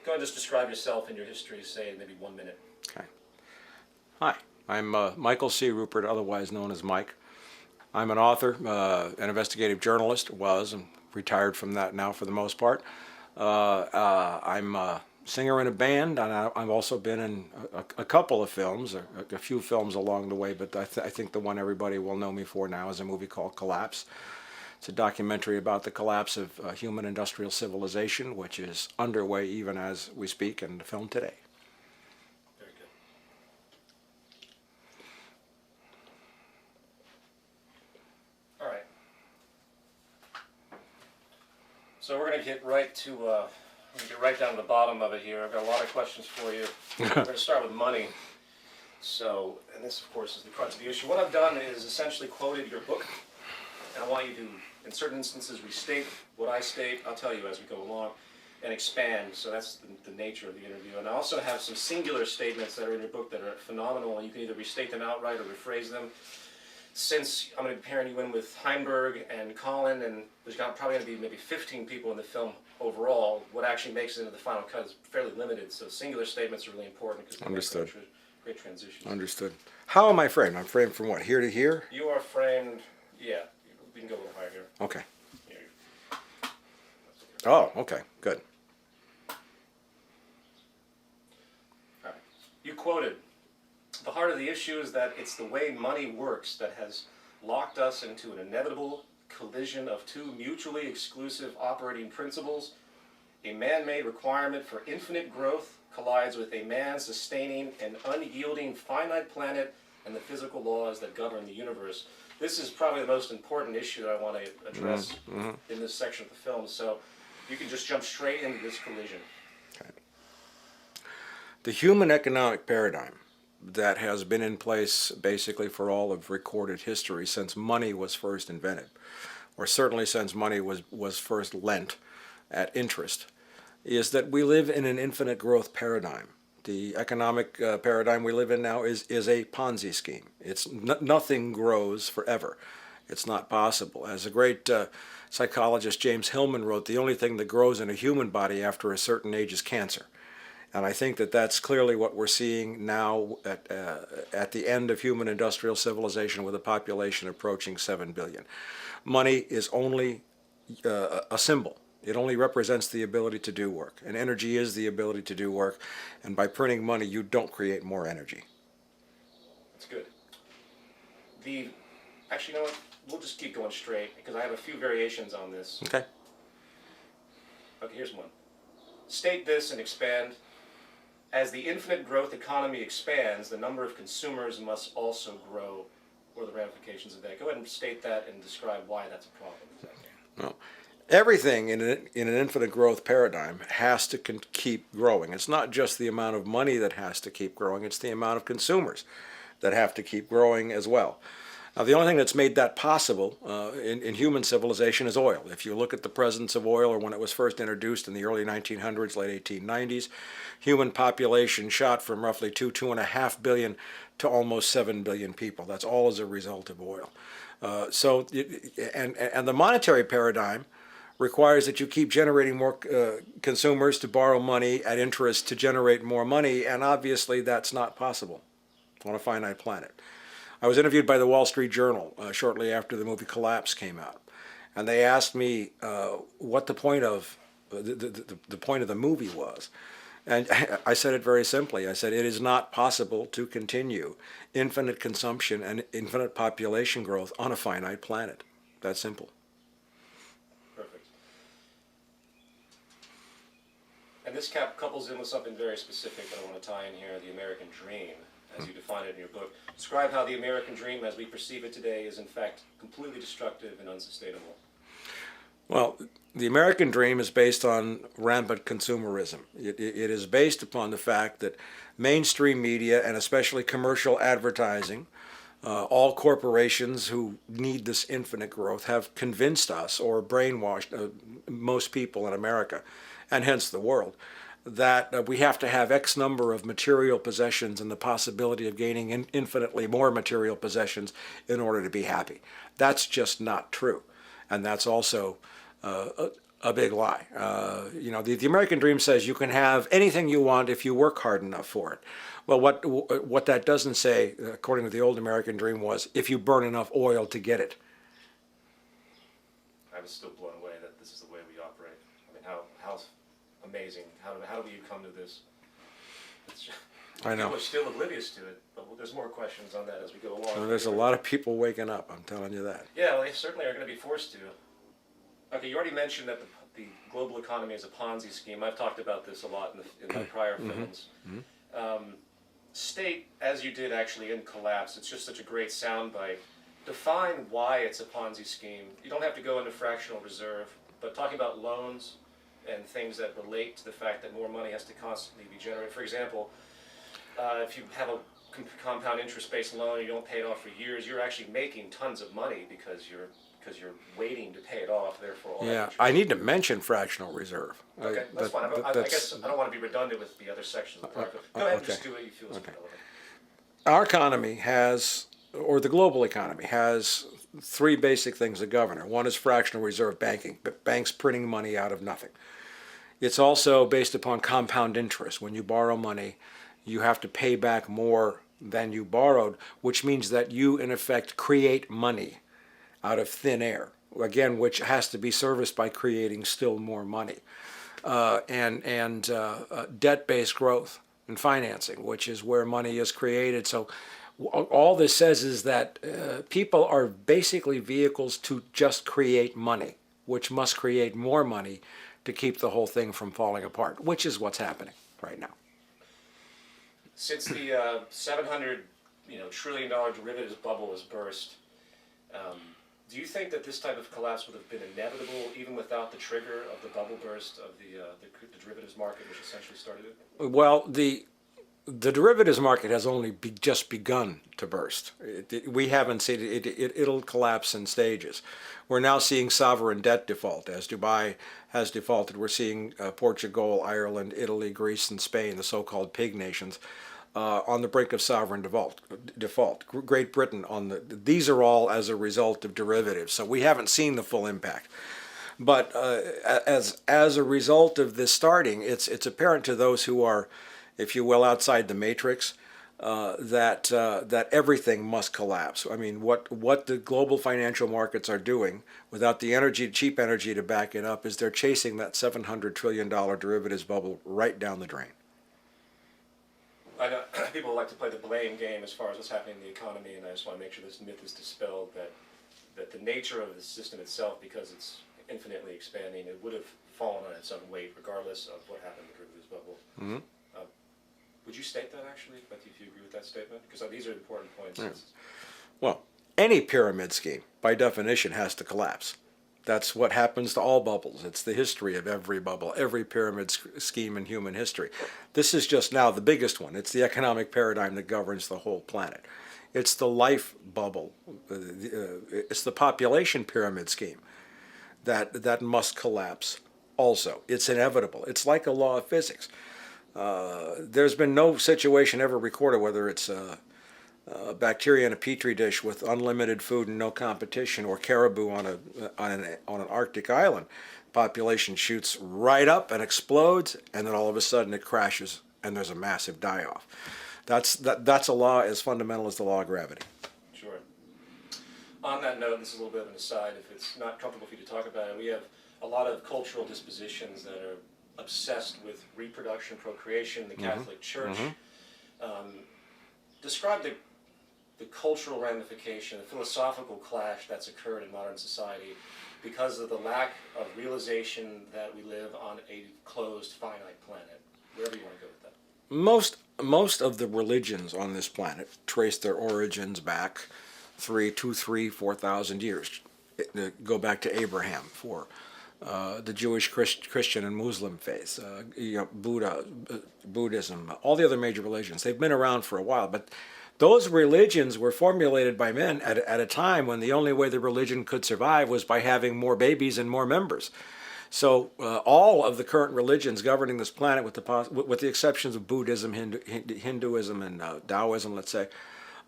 Go ahead and just describe yourself and your history, say in maybe 1 minute. Okay. Hi, I'm Michael C. Ruppert, otherwise known as Mike. I'm an author, an investigative journalist, I'm retired from that now for the most part. I'm a singer in a band, and I've also been in a couple of films, a few films along the way, but I think the one everybody will know me for now is a movie called Collapse. It's a documentary about the collapse of human industrial civilization, which is underway even as we speak in the film today. Very good. All right. So we're going to get right to get right down to the bottom of it here. I've got a lot of questions for you. We're going to start with money. So, and this, of course, is the crux of the issue. What I've done is essentially quoted your book, and I want you to, in certain instances, restate what I state. I'll tell you as we go along, and expand. So that's the nature of the interview. And I also have some singular statements that are in your book that are phenomenal, and you can either restate them outright or rephrase them. Since I'm going to be pairing you in with Heinberg and Colin, and there's probably going to be maybe 15 people in the film overall, what actually makes it into the final cut is fairly limited. So singular statements are really important because they Understood. make great transitions. Understood. How am I framed? I'm framed from what, here to here? You are framed, yeah, we can go a little higher here. Okay. Here. Oh, okay, good. All right. You quoted, "The heart of the issue is that it's the way money works that has locked us into an inevitable collision of two mutually exclusive operating principles. A man-made requirement for infinite growth collides with a man sustaining an unyielding finite planet and the physical laws that govern the universe." This is probably the most important issue that I want to address in this section of the film, so you can just jump straight into this collision. Okay. The human economic paradigm that has been in place basically for all of recorded history since money was first invented, or certainly since money was first lent at interest, is that we live in an infinite growth paradigm. The economic paradigm we live in now is a Ponzi scheme. It's nothing grows forever. It's not possible. As a great psychologist James Hillman wrote, the only thing that grows in a human body after a certain age is cancer. And I think that that's clearly what we're seeing now at the end of human industrial civilization with a population approaching 7 billion. Money is only a symbol. It only represents the ability to do work. And energy is the ability to do work. And by printing money, you don't create more energy. That's good. Actually, you know what? We'll just keep going straight because I have a few variations on this. Okay. Okay, here's one. State this and expand. As the infinite growth economy expands, the number of consumers must also grow, or the ramifications of that. Go ahead and state that and describe why that's a problem. Well, everything in an infinite growth paradigm has to keep growing. It's not just the amount of money that has to keep growing, it's the amount of consumers that have to keep growing as well. Now, the only thing that's made that possible in human civilization is oil. If you look at the presence of oil, or when it was first introduced in the early 1900s, late 1890s, human population shot from roughly 2.5 billion to almost 7 billion people. That's all as a result of oil. And the monetary paradigm requires that you keep generating more consumers to borrow money at interest to generate more money, and obviously that's not possible on a finite planet. I was interviewed by the Wall Street Journal shortly after the movie Collapse came out, and they asked me what the point of the point of the movie was. And I said it very simply. I said, it is not possible to continue infinite consumption and infinite population growth on a finite planet. That's simple. Perfect. And this couples in with something very specific that I want to tie in here, the American dream, as you define it in your book. Describe how the American dream, as we perceive it today, is in fact completely destructive and unsustainable. Well, the American dream is based on rampant consumerism. It is based upon the fact that mainstream media, and especially commercial advertising, all corporations who need this infinite growth, have convinced us or brainwashed most people in America, and hence the world, that we have to have X number of material possessions and the possibility of gaining infinitely more material possessions in order to be happy. That's just not true. And that's also a big lie. The American dream says you can have anything you want if you work hard enough for it. Well, what that doesn't say, according to the old American dream, was if you burn enough oil to get it. I was still blown away that this is the way we operate. I mean, how amazing. How do we come to this? It's just, I know. people are still oblivious to it, but there's more questions on that as we go along. Well, there's a lot of people waking up, I'm telling you that. Yeah, well, they certainly are going to be forced to. Okay, you already mentioned that the global economy is a Ponzi scheme. I've talked about this a lot in my prior films. State, as you did actually in Collapse, it's just such a great soundbite. Define why it's a Ponzi scheme. You don't have to go into fractional reserve, but talking about loans and things that relate to the fact that more money has to constantly be generated. For example, if you have a compound interest-based loan, you don't pay it off for years, you're actually making tons of money because you're waiting to pay it off. Therefore, all that Yeah, interest. I need to mention fractional reserve. Okay, that's fine. I guess I don't want to be redundant with the other sections of the product. Go ahead and just okay. do what you feel is relevant. Our economy has, or the global economy has, three basic things that govern it. One is fractional reserve banking, banks printing money out of nothing. It's also based upon compound interest. When you borrow money, you have to pay back more than you borrowed, which means that you, in effect, create money out of thin air, again, which has to be serviced by creating still more money. And debt-based growth and financing, which is where money is created. So all this says is that people are basically vehicles to just create money, which must create more money to keep the whole thing from falling apart, which is what's happening right now. Since the $700 trillion derivatives bubble has burst, do you think that this type of collapse would have been inevitable even without the trigger of the bubble burst of the derivatives market, which essentially started it? Well, the derivatives market has only just begun to burst. We haven't seen it. It'll collapse in stages. We're now seeing sovereign debt default as Dubai has defaulted. We're seeing Portugal, Ireland, Italy, Greece, and Spain, the so-called pig nations, on the brink of sovereign default. Great Britain these are all as a result of derivatives. So we haven't seen the full impact. But as a result of this starting, it's apparent to those who are, if you will, outside the matrix, that everything must collapse. I mean, what the global financial markets are doing, without the cheap energy to back it up, is they're chasing that $700 trillion derivatives bubble right down the drain. I know people like to play the blame game as far as what's happening in the economy, and I just want to make sure this myth is dispelled that the nature of the system itself, because it's infinitely expanding, it would have fallen on its own weight regardless of what happened in the derivatives bubble. Mm-hmm. Would you state that actually, if you agree with that statement? Because these are important points. Yeah. Well, any pyramid scheme, by definition, has to collapse. That's what happens to all bubbles. It's the history of every bubble, every pyramid scheme in human history. This is just now the biggest one. It's the economic paradigm that governs the whole planet. It's the life bubble. It's the population pyramid scheme that must collapse also. It's inevitable. It's like a law of physics. There's been no situation ever recorded, whether it's bacteria in a petri dish with unlimited food and no competition, or caribou on an Arctic island. Population shoots right up and explodes, and then all of a sudden it crashes and there's a massive die-off. That's a law as fundamental as the law of gravity. Sure. On that note, this is a little bit of an aside, if it's not comfortable for you to talk about it, we have a lot of cultural dispositions that are obsessed with reproduction, procreation, the Catholic Church. Describe the cultural ramification, the philosophical clash that's occurred in modern society because of the lack of realization that we live on a closed, finite planet. Wherever you want to go with that. Most of the religions on this planet trace their origins back 4,000 years. Go back to Abraham for the Jewish, Christian, and Muslim faiths, Buddhism, all the other major religions. They've been around for a while, but those religions were formulated by men at a time when the only way the religion could survive was by having more babies and more members. So all of the current religions governing this planet, with the exceptions of Buddhism, Hinduism, and Taoism, let's say,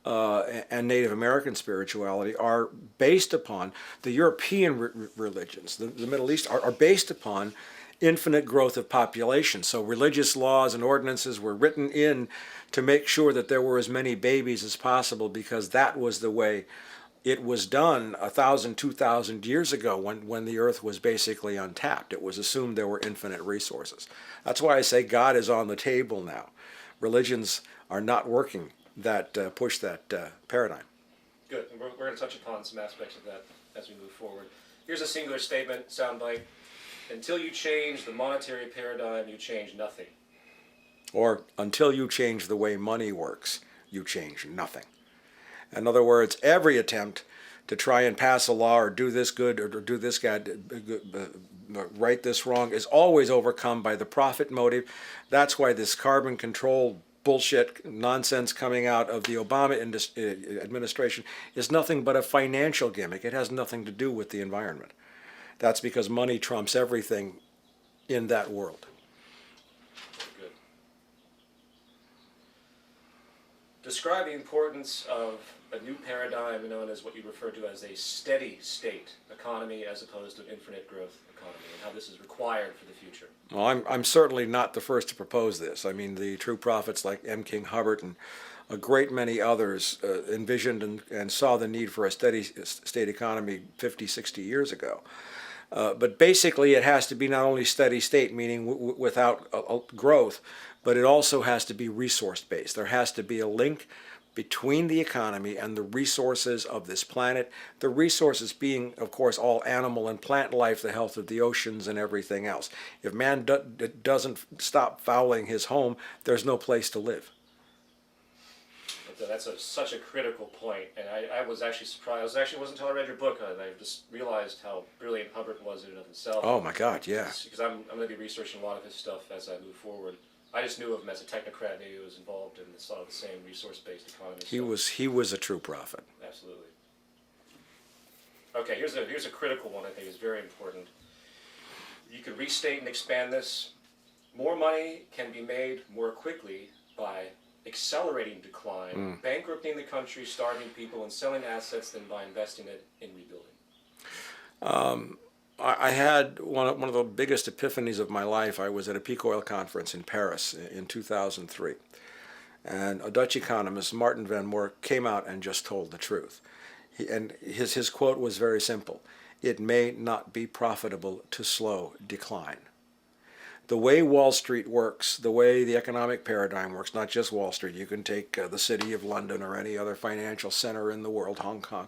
and Native American spirituality are based upon the European religions. The Middle East are based upon infinite growth of population. So religious laws and ordinances were written in to make sure that there were as many babies as possible, because that was the way it was done 1,000, 2,000 years ago when the earth was basically untapped. It was assumed there were infinite resources. That's why I say God is on the table now. Religions are not working that push that paradigm. Good. And we're going to touch upon some aspects of that as we move forward. Here's a singular statement, soundbite. Until you change the monetary paradigm, you change nothing. Or until you change the way money works, you change nothing. In other words, every attempt to try and pass a law or do this good or do this right this wrong is always overcome by the profit motive. That's why this carbon control bullshit nonsense coming out of the Obama administration is nothing but a financial gimmick. It has nothing to do with the environment. That's because money trumps everything in that world. Good. Describe the importance of a new paradigm known as what you refer to as a steady state economy as opposed to an infinite growth economy, and how this is required for the future. Well, I'm certainly not the first to propose this. I mean, the true prophets like M. King Hubbert and a great many others envisioned and saw the need for a steady state economy 50, 60 years ago. But basically it has to be not only steady state, meaning without growth, but it also has to be resource-based. There has to be a link between the economy and the resources of this planet, the resources being, of course, all animal and plant life, the health of the oceans and everything else. If man doesn't stop fouling his home, there's no place to live. That's such a critical point, and I was actually surprised. It wasn't until I read your book that I just realized how brilliant Hubbert was in and of himself. Oh my God, yeah. Because I'm going to be researching a lot of his stuff as I move forward. I just knew of him as a technocrat, knew he was involved in sort of the same resource-based economy. He was a true prophet. Absolutely. Okay, here's a critical one I think is very important. You could restate and expand this. More money can be made more quickly by accelerating decline, bankrupting the country, starving people, and selling assets than by investing it in rebuilding. I had one of the biggest epiphanies of my life. I was at a peak oil conference in Paris in 2003. And a Dutch economist, Martin van Moor, came out and just told the truth. His quote was very simple. It may not be profitable to slow decline. The way Wall Street works, the way the economic paradigm works, not just Wall Street, you can take the city of London or any other financial center in the world, Hong Kong.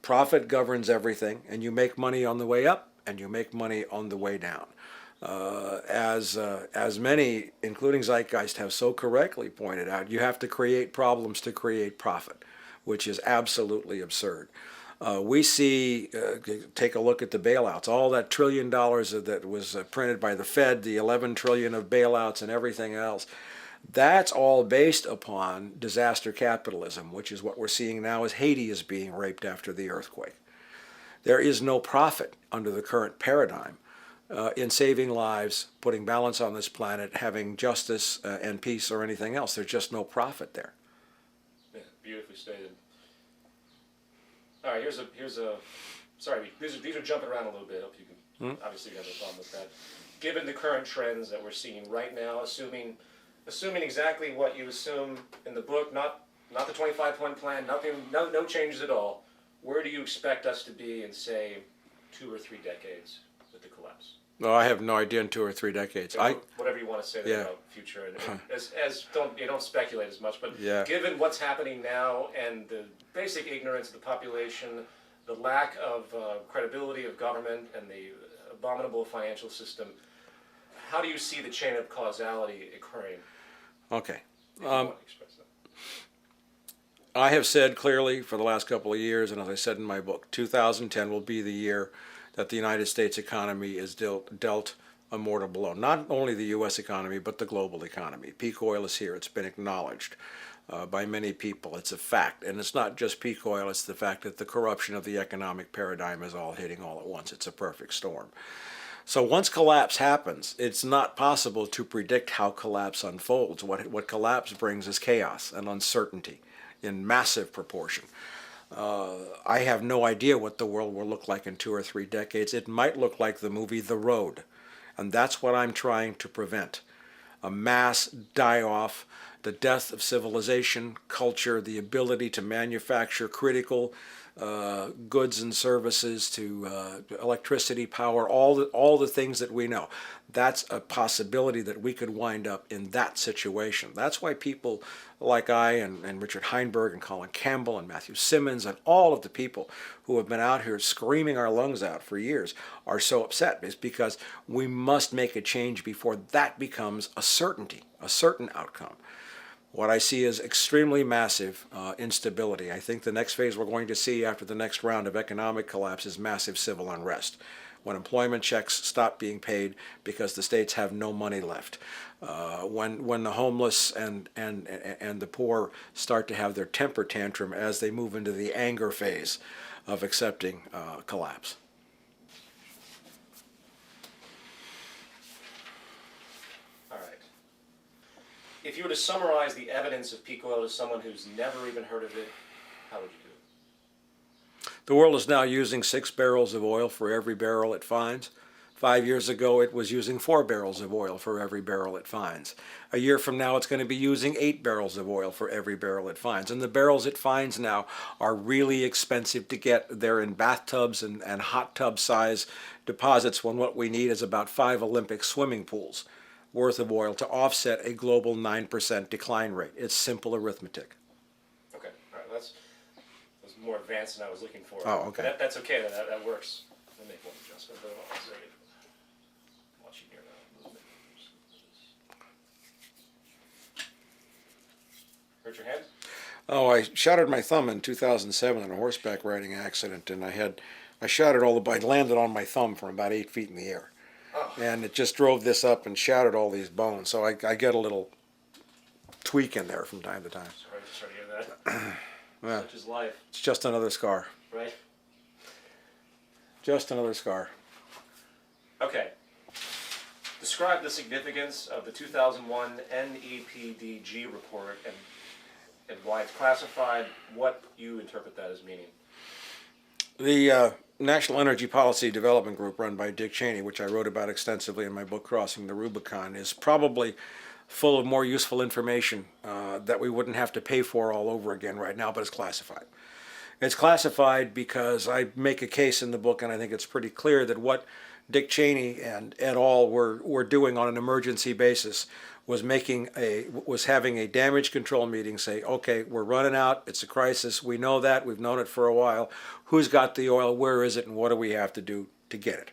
Profit governs everything, and you make money on the way up, and you make money on the way down. As many, including Zeitgeist, have so correctly pointed out, you have to create problems to create profit, which is absolutely absurd. We see, take a look at the bailouts, all that $1 trillion that was printed by the Fed, the 11 trillion of bailouts and everything else. That's all based upon disaster capitalism, which is what we're seeing now as Haiti is being raped after the earthquake. There is no profit under the current paradigm in saving lives, putting balance on this planet, having justice and peace or anything else. There's just no profit there. Yeah, beautifully stated. All right, here's a. Sorry, these are jumping around a little bit. Hope you can. Obviously, you have no problem with that. Given the current trends that we're seeing right now, assuming exactly what you assume in the book, not the 25-point plan, no changes at all. Where do you expect us to be in, say, 2 or 3 decades with the collapse? No, I have no idea in 2 or 3 decades. Whatever you want to say there about future, and don't speculate as much. But given what's happening now and the basic ignorance of the population, the lack of credibility of government, and the abominable financial system, how do you see the chain of causality occurring? Okay. I have said clearly for the last couple of years, and as I said in my book, 2010 will be the year that the United States economy is dealt a mortal blow. Not only the U.S. economy, but the global economy. Peak oil is here. It's been acknowledged by many people. It's a fact. And it's not just peak oil. It's the fact that the corruption of the economic paradigm is all hitting all at once. It's a perfect storm. So once collapse happens, it's not possible to predict how collapse unfolds. What collapse brings is chaos and uncertainty in massive proportion. I have no idea what the world will look like in 2 or 3 decades. It might look like the movie The Road, and that's what I'm trying to prevent. A mass die-off, the death of civilization, culture, the ability to manufacture critical goods and services, to electricity, power, all the things that we know. That's a possibility that we could wind up in that situation. That's why people like I and Richard Heinberg and Colin Campbell and Matthew Simmons and all of the people who have been out here screaming our lungs out for years are so upset, is because we must make a change before that becomes a certainty, a certain outcome. What I see is extremely massive instability. I think the next phase we're going to see after the next round of economic collapse is massive civil unrest, when employment checks stop being paid because the states have no money left, when the homeless and the poor start to have their temper tantrum as they move into the anger phase of accepting collapse. If you were to summarize the evidence of peak oil to someone who's never even heard of it, how would you do it? The world is now using 6 barrels of oil for every barrel it finds. 5 years ago, it was using 4 barrels of oil for every barrel it finds. A year from now, it's going to be using 8 barrels of oil for every barrel it finds. And the barrels it finds now are really expensive to get. They're in bathtubs and hot tub size deposits, when what we need is about 5 Olympic swimming pools worth of oil to offset a global 9% decline rate. It's simple arithmetic. Okay, all right, that's more advanced than I was looking for. Oh, okay. But that's okay, that works. Let me make one adjustment, but I'll say it. Watching here now. Hurt your hand? Oh, I shattered my thumb in 2007 in a horseback riding accident, and I shattered I landed on my thumb from about 8 feet in the air. Oh. And it just drove this up and shattered all these bones. So I get a little tweak in there from time to time. Sorry to hear that. Yeah. Such is life. It's just another scar. Right? Just another scar. Okay. Describe the significance of the 2001 NEPDG report and why it's classified, what you interpret that as meaning. The National Energy Policy Development Group, run by Dick Cheney, which I wrote about extensively in my book Crossing the Rubicon, is probably full of more useful information that we wouldn't have to pay for all over again right now, but it's classified. It's classified because I make a case in the book, and I think it's pretty clear that what Dick Cheney and et al. were doing on an emergency basis was having a damage control meeting, say, okay, we're running out, it's a crisis, we know that, we've known it for a while, who's got the oil, where is it, and what do we have to do to get it?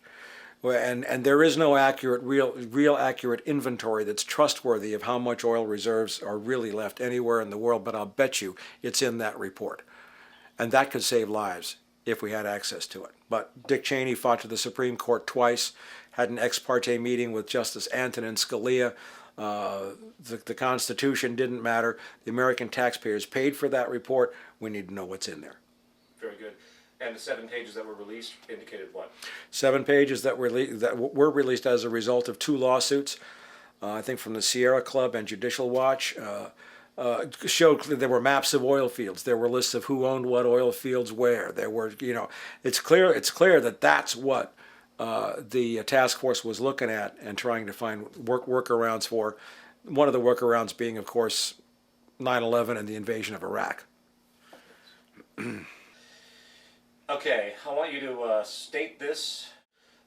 And there is no real accurate inventory that's trustworthy of how much oil reserves are really left anywhere in the world, but I'll bet you it's in that report. And that could save lives if we had access to it. But Dick Cheney fought to the Supreme Court twice, had an ex parte meeting with Justice Antonin Scalia. The Constitution didn't matter. The American taxpayers paid for that report. We need to know what's in there. Very good. And the 7 pages that were released indicated what? 7 pages that were released as a result of 2 lawsuits, I think from the Sierra Club and Judicial Watch, showed there were maps of oil fields. There were lists of who owned what oil fields where. There were, it's clear that that's what the task force was looking at and trying to find workarounds for. One of the workarounds being, of course, 9/11 and the invasion of Iraq. Okay, I want you to state this.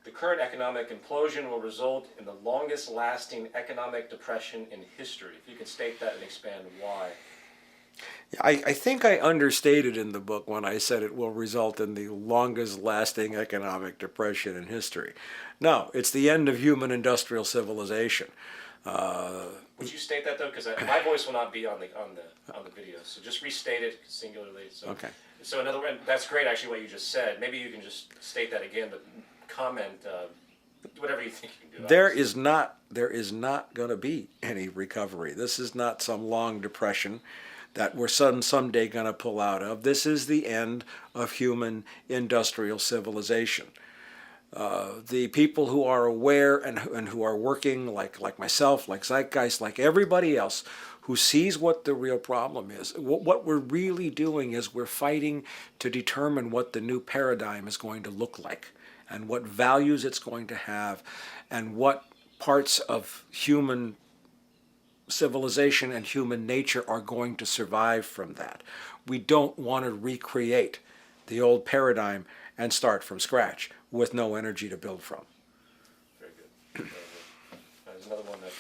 The current economic implosion will result in the longest lasting economic depression in history. If you can state that and expand why. I think I understated in the book when I said it will result in the longest lasting economic depression in history. No, it's the end of human industrial civilization. Would you state that though? Because my voice will not be on the video. So just restate it singularly. So, okay. So in other words, that's great actually what you just said. Maybe you can just state that again, but comment whatever you think you can do. There is not going to be any recovery. This is not some long depression that we're someday going to pull out of. This is the end of human industrial civilization. The people who are aware and who are working, like myself, like Zeitgeist, like everybody else, who sees what the real problem is. What we're really doing is we're fighting to determine what the new paradigm is going to look like, and what values it's going to have, and what parts of human civilization and human nature are going to survive from that. We don't want to recreate the old paradigm and start from scratch with no energy to build from. Very good. Very good. There's another one that.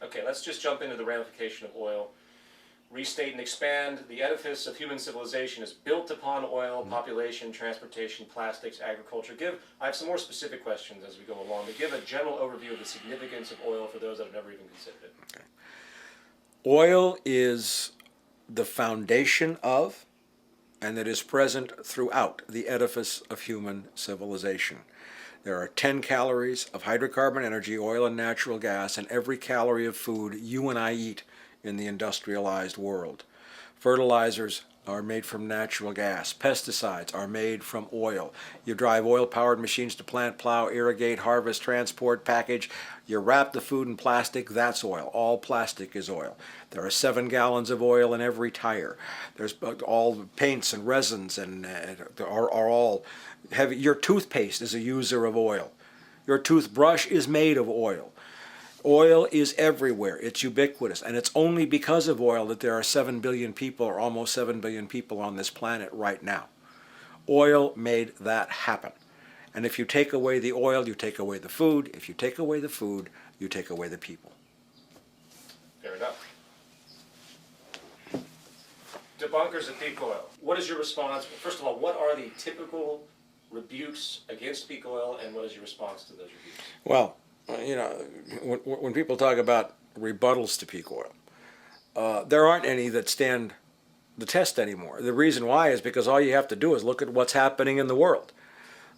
Okay, let's just jump into the ramification of oil. Restate and expand. The edifice of human civilization is built upon oil, population, transportation, plastics, agriculture. I have some more specific questions as we go along, but give a general overview of the significance of oil for those that have never even considered it. Okay. Oil is the foundation of, and that is present throughout the edifice of human civilization. There are 10 calories of hydrocarbon energy, oil and natural gas, in every calorie of food you and I eat in the industrialized world. Fertilizers are made from natural gas. Pesticides are made from oil. You drive oil-powered machines to plant, plow, irrigate, harvest, transport, package. You wrap the food in plastic, that's oil. All plastic is oil. There are 7 gallons of oil in every tire. There's all paints and resins and are all heavy. Your toothpaste is a user of oil. Your toothbrush is made of oil. Oil is everywhere. It's ubiquitous. And it's only because of oil that there are 7 billion people, or almost 7 billion people on this planet right now. Oil made that happen. And if you take away the oil, you take away the food. If you take away the food, you take away the people. Fair enough. Debunkers of peak oil. What is your response? First of all, what are the typical rebukes against peak oil, and what is your response to those rebukes? Well, when people talk about rebuttals to peak oil, there aren't any that stand the test anymore. The reason why is because all you have to do is look at what's happening in the world.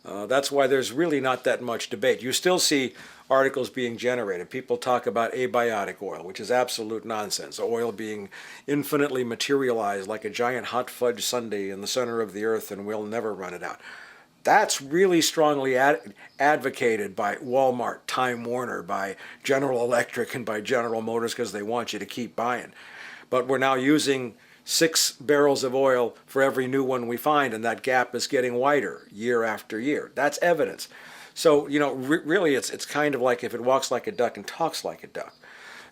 That's why there's really not that much debate. You still see articles being generated. People talk about abiotic oil, which is absolute nonsense. Oil being infinitely materialized like a giant hot fudge sundae in the center of the earth, and we'll never run it out. That's really strongly advocated by Walmart, Time Warner, by General Electric, and by General Motors because they want you to keep buying. But we're now using 6 barrels of oil for every new one we find, and that gap is getting wider year after year. That's evidence. So, really it's kind of like if it walks like a duck and talks like a duck.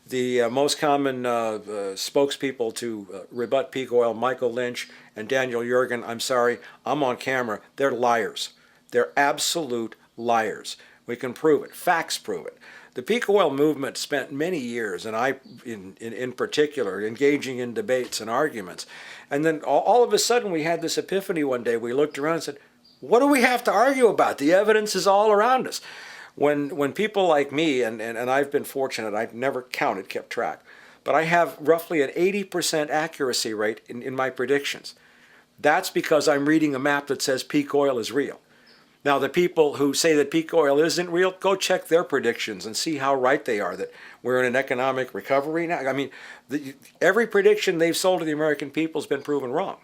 The most common spokespeople to rebut peak oil, Michael Lynch and Daniel Yergin, I'm sorry, I'm on camera, they're liars. They're absolute liars. We can prove it. Facts prove it. The peak oil movement spent many years, and I in particular, engaging in debates and arguments. And then all of a sudden we had this epiphany one day. We looked around and said, what do we have to argue about? The evidence is all around us. When people like me, and I've been fortunate, I've never counted, kept track, but I have roughly an 80% accuracy rate in my predictions. That's because I'm reading a map that says peak oil is real. Now, the people who say that peak oil isn't real, go check their predictions and see how right they are, that we're in an economic recovery now. I mean, every prediction they've sold to the American people has been proven wrong.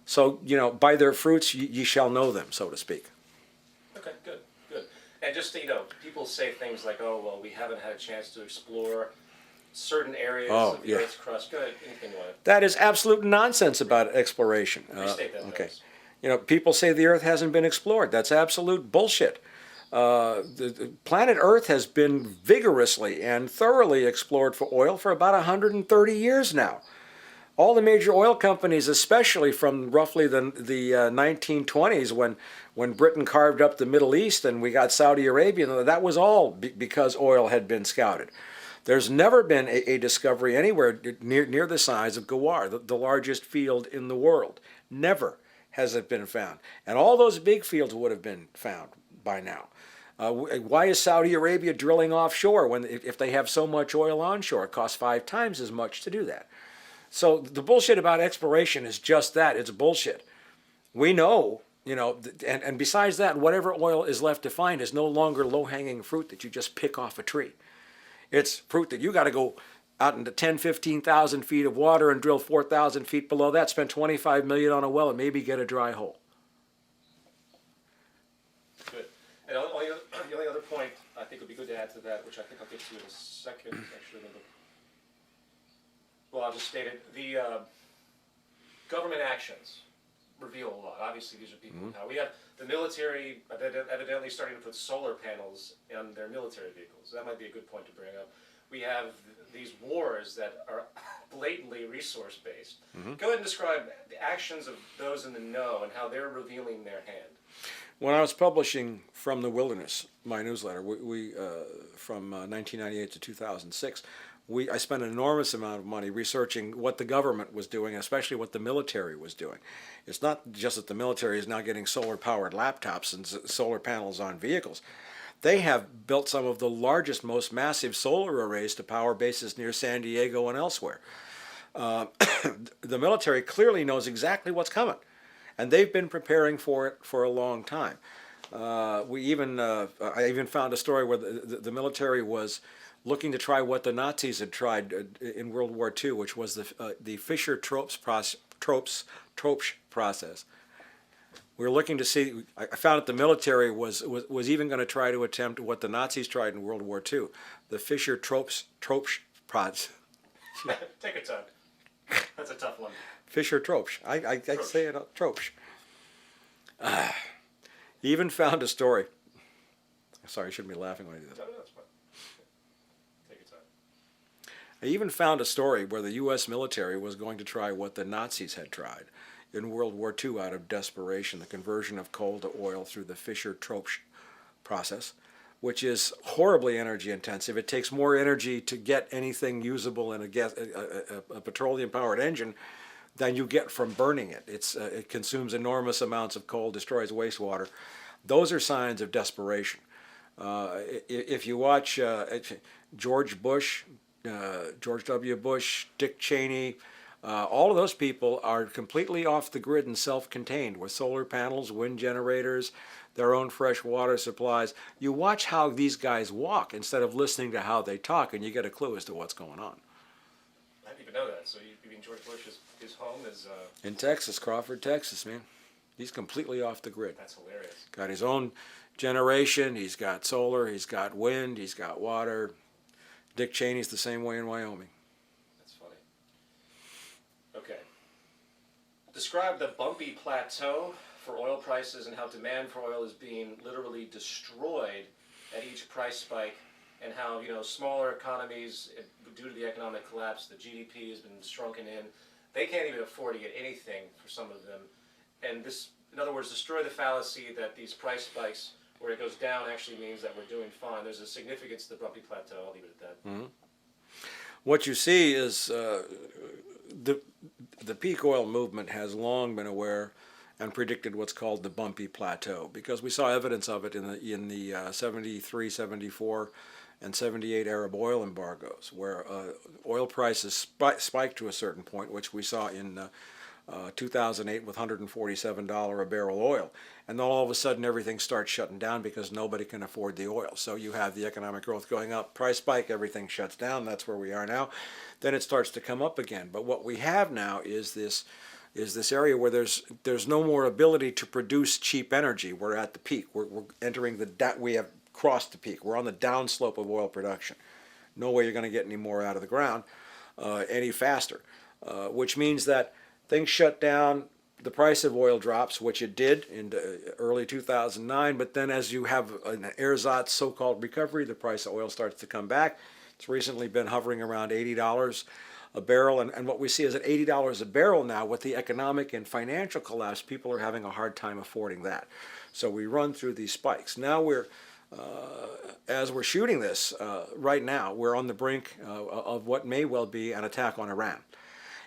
So, by their fruits ye shall know them, so to speak. Okay, good. And just, people say things like, oh, well, we haven't had a chance to explore certain areas of the Earth's crust. Go ahead, anything you want. That is absolute nonsense about exploration. Restate that, okay. Please. People say the Earth hasn't been explored. That's absolute bullshit. The planet Earth has been vigorously and thoroughly explored for oil for about 130 years now. All the major oil companies, especially from roughly the 1920s when Britain carved up the Middle East and we got Saudi Arabia, that was all because oil had been scouted. There's never been a discovery anywhere near the size of Gawar, the largest field in the world. Never has it been found. And all those big fields would have been found by now. Why is Saudi Arabia drilling offshore when if they have so much oil onshore? It costs 5 times as much to do that. So the bullshit about exploration is just that. It's bullshit. We know, and besides that, whatever oil is left to find is no longer low-hanging fruit that you just pick off a tree. It's fruit that you got to go out into 10, 15,000 feet of water and drill 4,000 feet below that, spend $25 million on a well, and maybe get a dry hole. And the only other point I think would be good to add to that, which I think I'll get to in a second, actually. Well, I'll just state it. The government actions reveal a lot. Obviously, these are people in power. We have the military evidently starting to put solar panels on their military vehicles. That might be a good point to bring up. We have these wars that are blatantly resource-based. Go ahead and describe the actions of those in the know and how they're revealing their hand. When I was publishing From the Wilderness, my newsletter, from 1998 to 2006, I spent an enormous amount of money researching what the government was doing, especially what the military was doing. It's not just that the military is now getting solar-powered laptops and solar panels on vehicles. They have built some of the largest, most massive solar arrays to power bases near San Diego and elsewhere. The military clearly knows exactly what's coming, and they've been preparing for it for a long time. I even found a story where the military was looking to try what the Nazis had tried in World War II, which was the Fischer-Tropsch process. We were looking to see. I found that the military was even going to try to attempt what the Nazis tried in World War II, the Fischer-Tropsch process. Take your time. That's a tough one. Fischer-Tropsch. I say it Tropsch. He even found a story. Sorry, I shouldn't be laughing when I do this. No, that's fine. Take your time. I even found a story where the U.S. military was going to try what the Nazis had tried in World War II out of desperation, the conversion of coal to oil through the Fischer-Tropsch process, which is horribly energy intensive. It takes more energy to get anything usable in a petroleum-powered engine than you get from burning it. It consumes enormous amounts of coal, destroys wastewater. Those are signs of desperation. If you watch George Bush, George W. Bush, Dick Cheney, all of those people are completely off the grid and self-contained with solar panels, wind generators, their own fresh water supplies. You watch how these guys walk instead of listening to how they talk, and you get a clue as to what's going on. I didn't even know that. So you mean George Bush, his home is... In Texas, Crawford, Texas, man. He's completely off the grid. That's hilarious. Got his own generation, he's got solar, he's got wind, he's got water. Dick Cheney's the same way in Wyoming. That's funny. Okay. Describe the bumpy plateau for oil prices and how demand for oil is being literally destroyed at each price spike, and how, smaller economies, due to the economic collapse, the GDP has been shrunken in. They can't even afford to get anything for some of them. And this, in other words, destroy the fallacy that these price spikes, where it goes down, actually means that we're doing fine. There's a significance to the bumpy plateau. I'll leave it at that. Mm-hmm. What you see is the peak oil movement has long been aware and predicted what's called the bumpy plateau, because we saw evidence of it in the 73, 74, and 78 Arab oil embargoes, where oil prices spiked to a certain point, which we saw in 2008 with $147 a barrel oil. And then all of a sudden everything starts shutting down because nobody can afford the oil. So you have the economic growth going up, price spike, everything shuts down. That's where we are now. Then it starts to come up again. But what we have now is this area where there's no more ability to produce cheap energy. We're at the peak. We're entering we have crossed the peak. We're on the downslope of oil production. No way you're going to get any more out of the ground any faster, which means that things shut down, the price of oil drops, which it did in early 2009, but then as you have an ersatz so-called recovery, the price of oil starts to come back. It's recently been hovering around $80 a barrel, and what we see is at $80 a barrel now, with the economic and financial collapse, people are having a hard time affording that. So we run through these spikes. Now as we're shooting this right now, we're on the brink of what may well be an attack on Iran.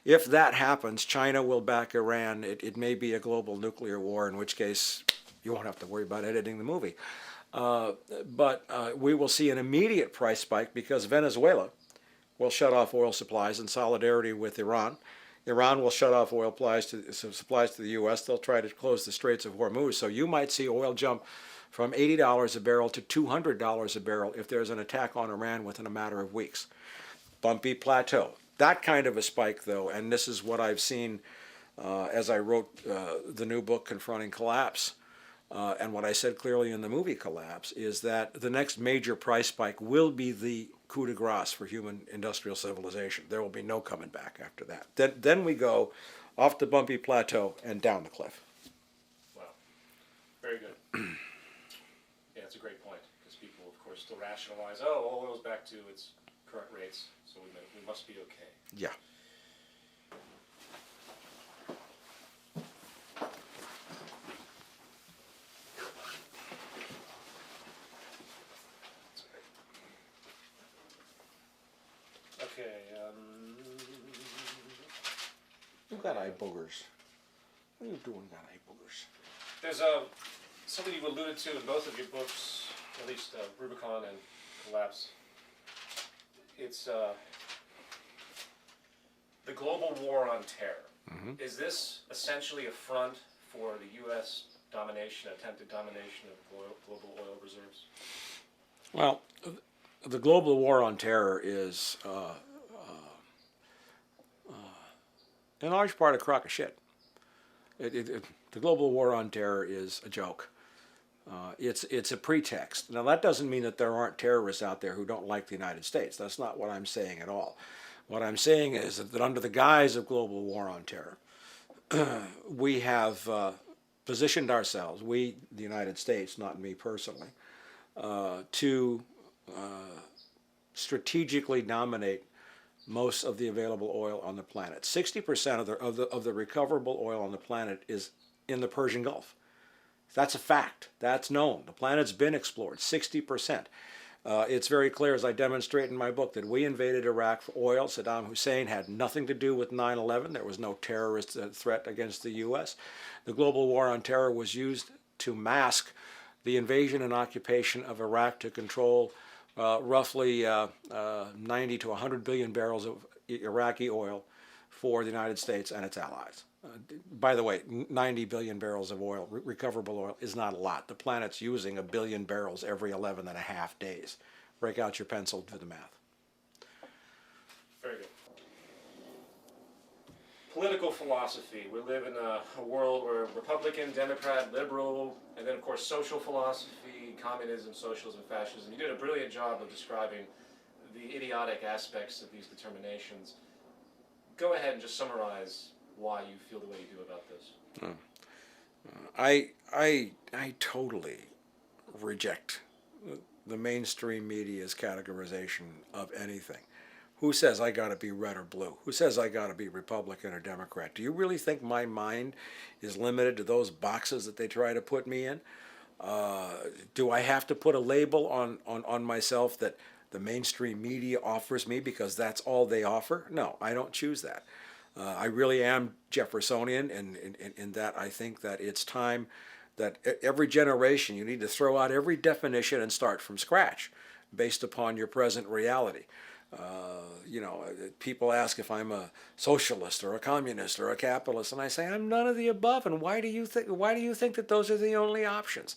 If that happens, China will back Iran. It may be a global nuclear war, in which case you won't have to worry about editing the movie. But we will see an immediate price spike because Venezuela will shut off oil supplies in solidarity with Iran. Iran will shut off oil supplies to the U.S. They'll try to close the Straits of Hormuz. So you might see oil jump from $80 a barrel to $200 a barrel if there's an attack on Iran within a matter of weeks. Bumpy plateau. That kind of a spike, though, and this is what I've seen as I wrote the new book, Confronting Collapse, And what I said clearly in the movie Collapse is that the next major price spike will be the coup de grace for human industrial civilization. There will be no coming back after that. Then we go off the bumpy plateau and down the cliff. Wow. Very good. Yeah, it's a great point, because people, of course, still rationalize, oh, oil's back to its current rates, so we must be okay. Yeah. Okay, You got eye boogers. What are you doing, got eye boogers? there's something you alluded to in both of your books, at least Rubicon and Collapse. It's the global war on terror. Mm-hmm. Is this essentially a front for the U.S. domination, attempted domination of global oil reserves? Well, the global war on terror is in large part a crock of shit. The global war on terror is a joke. It's a pretext. Now, that doesn't mean that there aren't terrorists out there who don't like the United States. That's not what I'm saying at all. What I'm saying is that under the guise of global war on terror, we have positioned ourselves, we, the United States, not me personally, to strategically dominate most of the available oil on the planet. 60% of the recoverable oil on the planet is in the Persian Gulf. That's a fact. That's known. The planet's been explored. 60%. It's very clear, as I demonstrate in my book, that we invaded Iraq for oil. Saddam Hussein had nothing to do with 9/11. There was no terrorist threat against the U.S. The global war on terror was used to mask the invasion and occupation of Iraq to control roughly 90 to 100 billion barrels of Iraqi oil for the United States and its allies. By the way, 90 billion barrels of oil, recoverable oil, is not a lot. The planet's using 1 billion barrels every 11 and a half days. Break out your pencil, do the math. Very good. Political philosophy. We live in a world where Republican, Democrat, liberal, and then of course social philosophy, communism, socialism, fascism. You did a brilliant job of describing the idiotic aspects of these determinations. Go ahead and just summarize why you feel the way you do about this. I totally reject the mainstream media's categorization of anything. Who says I got to be red or blue? Who says I got to be Republican or Democrat? Do you really think my mind is limited to those boxes that they try to put me in? Do I have to put a label on myself that the mainstream media offers me because that's all they offer? No, I don't choose that. I really am Jeffersonian in that I think that it's time that every generation you need to throw out every definition and start from scratch based upon your present reality. People ask if I'm a socialist or a communist or a capitalist, and I say I'm none of the above. And why do you think that those are the only options?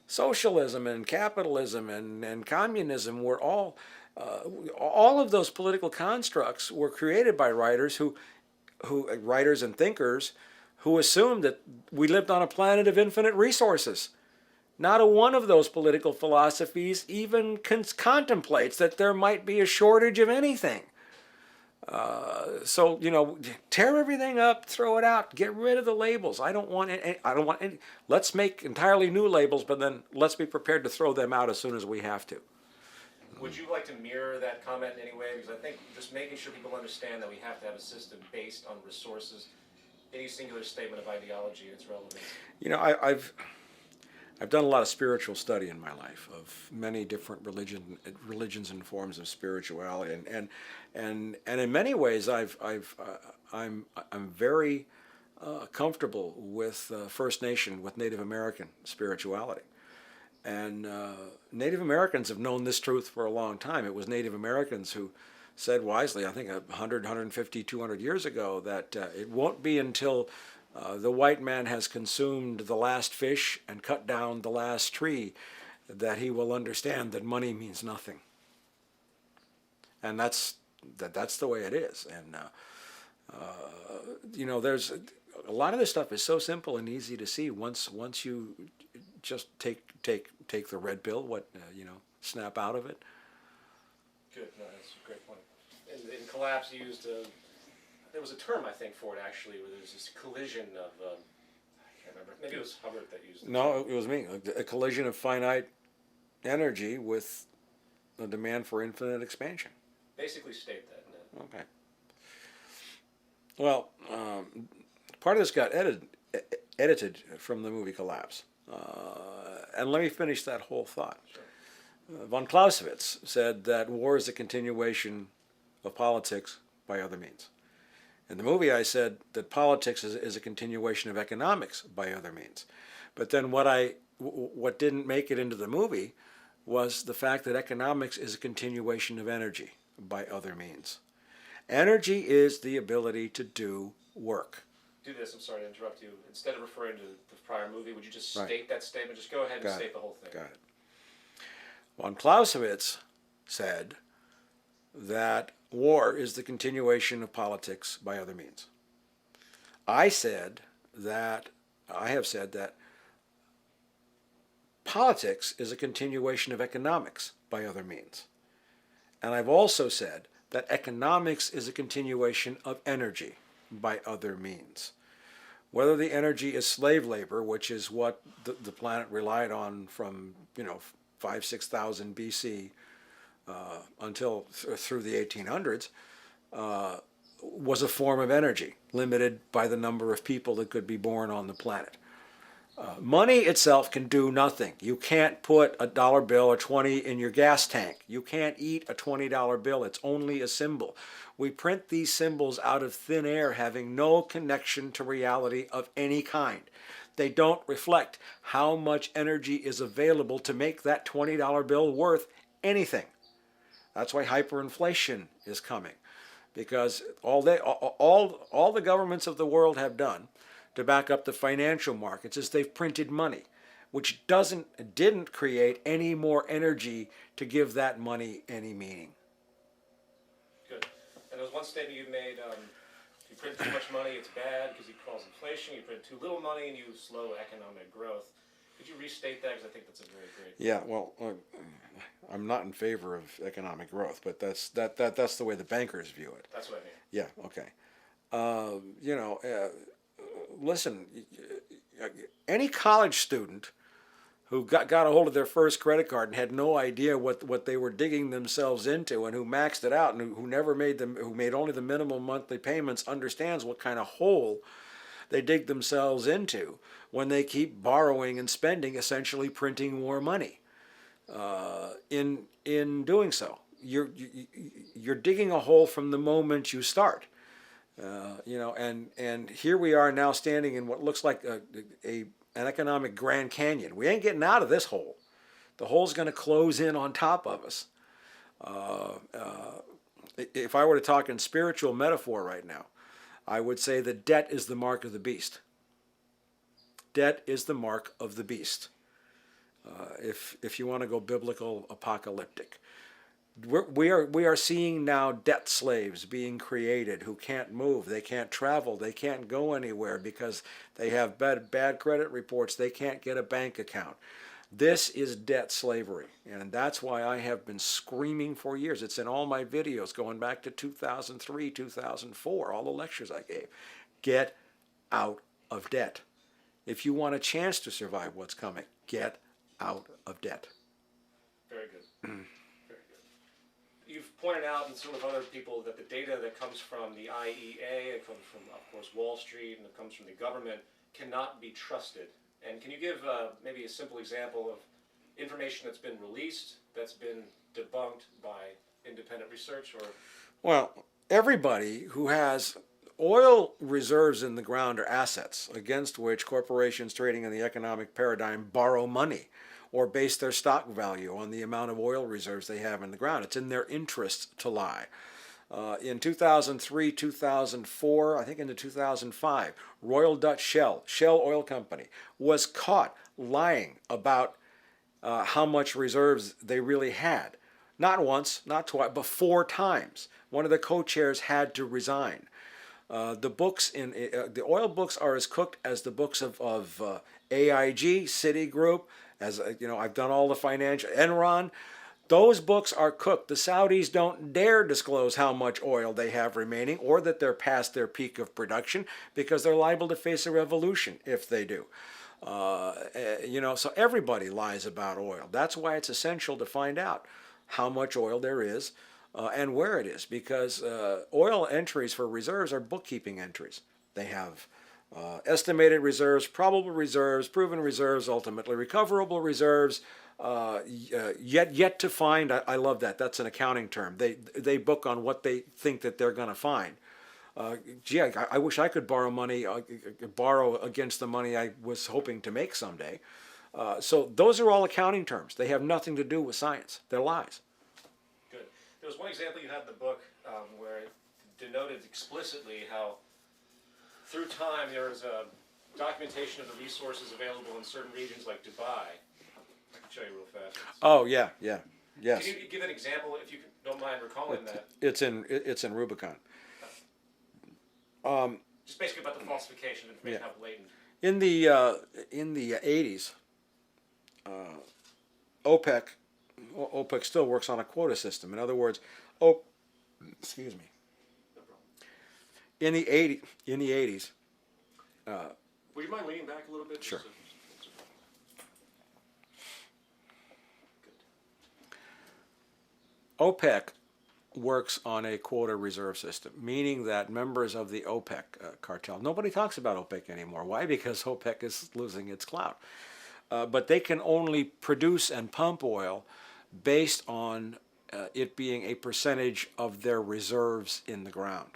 Socialism and capitalism and communism were all of those political constructs were created by writers writers and thinkers who assumed that we lived on a planet of infinite resources. Not a one of those political philosophies even contemplates that there might be a shortage of anything. Tear everything up, throw it out, get rid of the labels. I don't want any. Let's make entirely new labels, but then let's be prepared to throw them out as soon as we have to. Would you like to mirror that comment in any way? Because I think just making sure people understand that we have to have a system based on resources, any singular statement of ideology and its relevance. I've done a lot of spiritual study in my life of many different religions and forms of spirituality, and in many ways I'm very comfortable with First Nation, with Native American spirituality. And Native Americans have known this truth for a long time. It was Native Americans who said wisely, I think 100, 150, 200 years ago, that it won't be until the white man has consumed the last fish and cut down the last tree that he will understand that money means nothing. And that's the way it is. And there's a lot of this stuff is so simple and easy to see once you just take the red pill. Snap out of it. Good. No, that's a great point. In collapse, you used there was a term I think for it actually, where there's this collision of I can't remember. Maybe it was Hubbard that used it. No, it was me. A collision of finite energy with a demand for infinite expansion. Basically, state that. No. Okay. Well, part of this got edited from the movie Collapse. And let me finish that whole thought. Sure. Von Clausewitz said that war is a continuation of politics by other means. In the movie, I said that politics is a continuation of economics by other means. But then what didn't make it into the movie was the fact that economics is a continuation of energy by other means. Energy is the ability to do work. Do this. I'm sorry to interrupt you. Instead of referring to the prior movie, would you just Right. state that statement? Just go ahead and state the whole thing. Got it. Von Clausewitz said that war is the continuation of politics by other means. I have said that politics is a continuation of economics by other means. And I've also said that economics is a continuation of energy by other means. Whether the energy is slave labor, which is what the planet relied on from 6,000 BC until through the 1800s, was a form of energy limited by the number of people that could be born on the planet. Money itself can do nothing. You can't put a dollar bill or 20 in your gas tank. You can't eat a $20 bill. It's only a symbol. We print these symbols out of thin air, having no connection to reality of any kind. They don't reflect how much energy is available to make that $20 bill worth anything. That's why hyperinflation is coming, because all the governments of the world have done to back up the financial markets is they've printed money, which didn't create any more energy to give that money any meaning. Good. And there was one statement you made. If you print too much money, it's bad because it causes inflation. You print too little money and you slow economic growth. Could you restate that? Because I think that's a very great. Yeah, well, I'm not in favor of economic growth, but that's the way the bankers view it. That's what I mean. Yeah. Okay. Listen, any college student who got a hold of their first credit card and had no idea what they were digging themselves into, and who maxed it out, and who made only the minimum monthly payments, understands what kind of hole they dig themselves into when they keep borrowing and spending, essentially printing more money. In doing so, you're digging a hole from the moment you start. And here we are now standing in what looks like an economic Grand Canyon. We ain't getting out of this hole. The hole's going to close in on top of us. If I were to talk in spiritual metaphor right now, I would say that debt is the mark of the beast. Debt is the mark of the beast. If you want to go biblical, apocalyptic. We are seeing now debt slaves being created who can't move, they can't travel, they can't go anywhere because they have bad credit reports, they can't get a bank account. This is debt slavery, and that's why I have been screaming for years. It's in all my videos going back to 2003, 2004, all the lectures I gave. Get out of debt. If you want a chance to survive what's coming, get out of debt. Very good. You've pointed out, and so have other people, that the data that comes from the IEA, it comes from, of course, Wall Street, and it comes from the government, cannot be trusted. And can you give maybe a simple example of information that's been released, that's been debunked by independent research? Or Well, everybody who has oil reserves in the ground are assets against which corporations trading in the economic paradigm borrow money, or base their stock value on the amount of oil reserves they have in the ground. It's in their interest to lie. In 2003, 2004, I think into 2005, Royal Dutch Shell Oil Company, was caught lying about how much reserves they really had. Not once, not twice, but 4 times. One of the co-chairs had to resign. The oil books are as cooked as the books of AIG, Citigroup. As I've done all the financial Enron. Those books are cooked. The Saudis don't dare disclose how much oil they have remaining or that they're past their peak of production because they're liable to face a revolution if they do. So everybody lies about oil. That's why it's essential to find out how much oil there is and where it is, because oil entries for reserves are bookkeeping entries. They have estimated reserves, probable reserves, proven reserves, ultimately recoverable reserves, yet to find. I love that. That's an accounting term. They book on what they think that they're going to find. I wish I could borrow money, borrow against the money I was hoping to make someday. So those are all accounting terms. They have nothing to do with science. They're lies. Good. There was one example you had in the book where it denoted explicitly how through time there was a documentation of the resources available in certain regions like Dubai. I can show you real fast. Oh yeah, yes. Can you give an example, if you don't mind recalling that? It's in Rubicon. Just basically about the falsification of information, how blatant. In the 80s, OPEC still works on a quota system. In other words, excuse me. No problem. In the 80s. Would you mind leaning back a little bit? Sure. Good. OPEC works on a quota reserve system, meaning that members of the OPEC cartel, nobody talks about OPEC anymore. Why? Because OPEC is losing its clout. But they can only produce and pump oil based on it being a percentage of their reserves in the ground.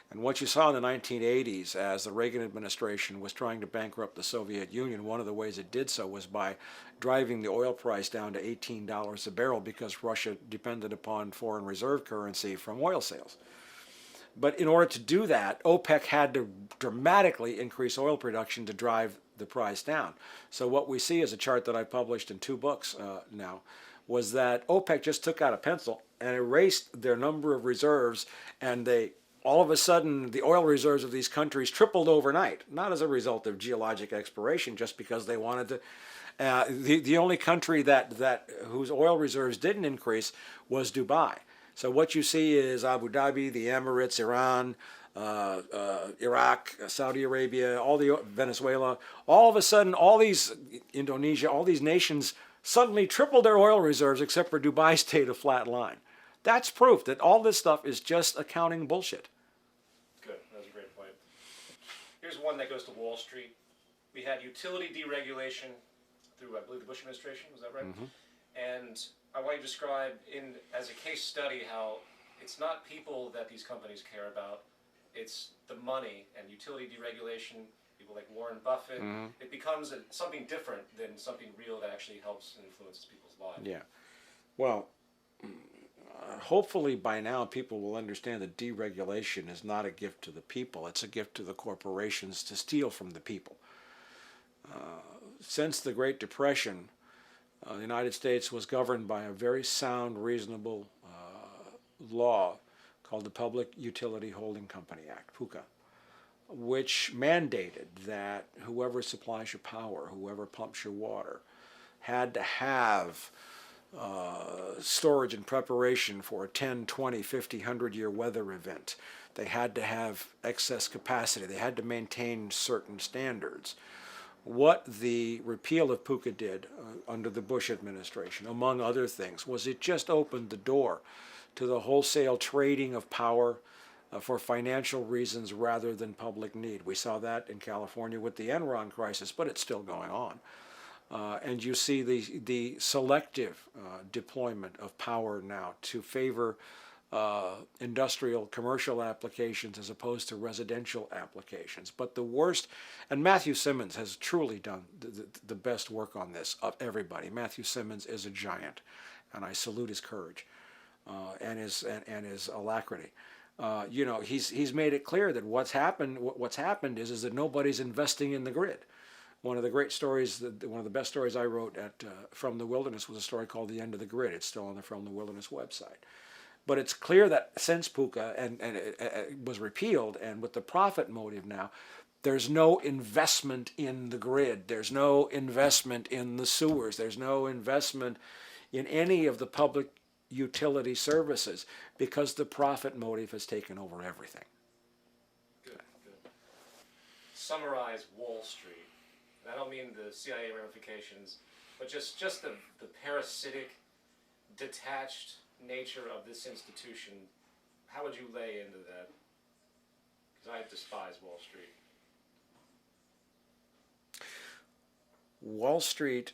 And what you saw in the 1980s as the Reagan administration was trying to bankrupt the Soviet Union, one of the ways it did so was by driving the oil price down to $18 a barrel because Russia depended upon foreign reserve currency from oil sales. But in order to do that, OPEC had to dramatically increase oil production to drive the price down. So what we see is a chart that I published in 2 books now, was that OPEC just took out a pencil and erased their number of reserves, and all of a sudden, the oil reserves of these countries tripled overnight, not as a result of geologic exploration, just because they wanted to. The only country whose oil reserves didn't increase was Dubai. So what you see is Abu Dhabi, the Emirates, Iran, Iraq, Saudi Arabia, Venezuela. All of a sudden, Indonesia, all these nations suddenly tripled their oil reserves, except for Dubai stayed a flat line. That's proof that all this stuff is just accounting bullshit. Good. That was a great point. Here's one that goes to Wall Street. We had utility deregulation through, I believe, the Bush administration. Was that right? Mm-hmm. And I want you to describe, as a case study, how it's not people that these companies care about. It's the money and utility deregulation. People like Warren Buffett. Mm-hmm. It becomes something different than something real that actually helps and influences people's lives. Yeah. Well, hopefully by now people will understand that deregulation is not a gift to the people. It's a gift to the corporations to steal from the people. Since the Great Depression, the United States was governed by a very sound, reasonable law called the Public Utility Holding Company Act, PUCA, which mandated that whoever supplies your power, whoever pumps your water, had to have storage and preparation for a 10, 20, 50, 100-year weather event. They had to have excess capacity. They had to maintain certain standards. What the repeal of PUCA did under the Bush administration, among other things, was it just opened the door to the wholesale trading of power for financial reasons rather than public need. We saw that in California with the Enron crisis, but it's still going on. And you see the selective deployment of power now to favor industrial, commercial applications as opposed to residential applications. But the worst, and Matthew Simmons has truly done the best work on this of everybody. Matthew Simmons is a giant, and I salute his courage and his alacrity. He's made it clear that what's happened is that nobody's investing in the grid. One of the great stories, one of the best stories I wrote at From the Wilderness was a story called The End of the Grid. It's still on the From the Wilderness website. But it's clear that since PUCA and it was repealed, and with the profit motive now, there's no investment in the grid. There's no investment in the sewers. There's no investment in any of the public utility services because the profit motive has taken over everything. Good, good. Summarize Wall Street. And I don't mean the CIA ramifications, but just the parasitic, detached nature of this institution. How would you lay into that? Because I despise Wall Street. Wall Street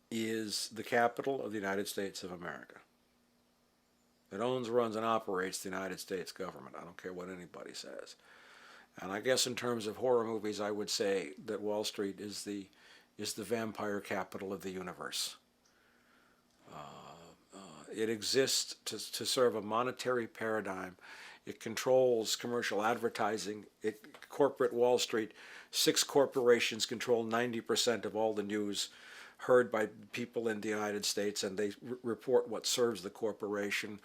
is the capital of the United States of America. It owns, runs, and operates the United States government. I don't care what anybody says. And I guess in terms of horror movies, I would say that Wall Street is the vampire capital of the universe. It exists to serve a monetary paradigm. It controls commercial advertising. Corporate Wall Street, 6 corporations control 90% of all the news heard by people in the United States, and they report what serves the corporation.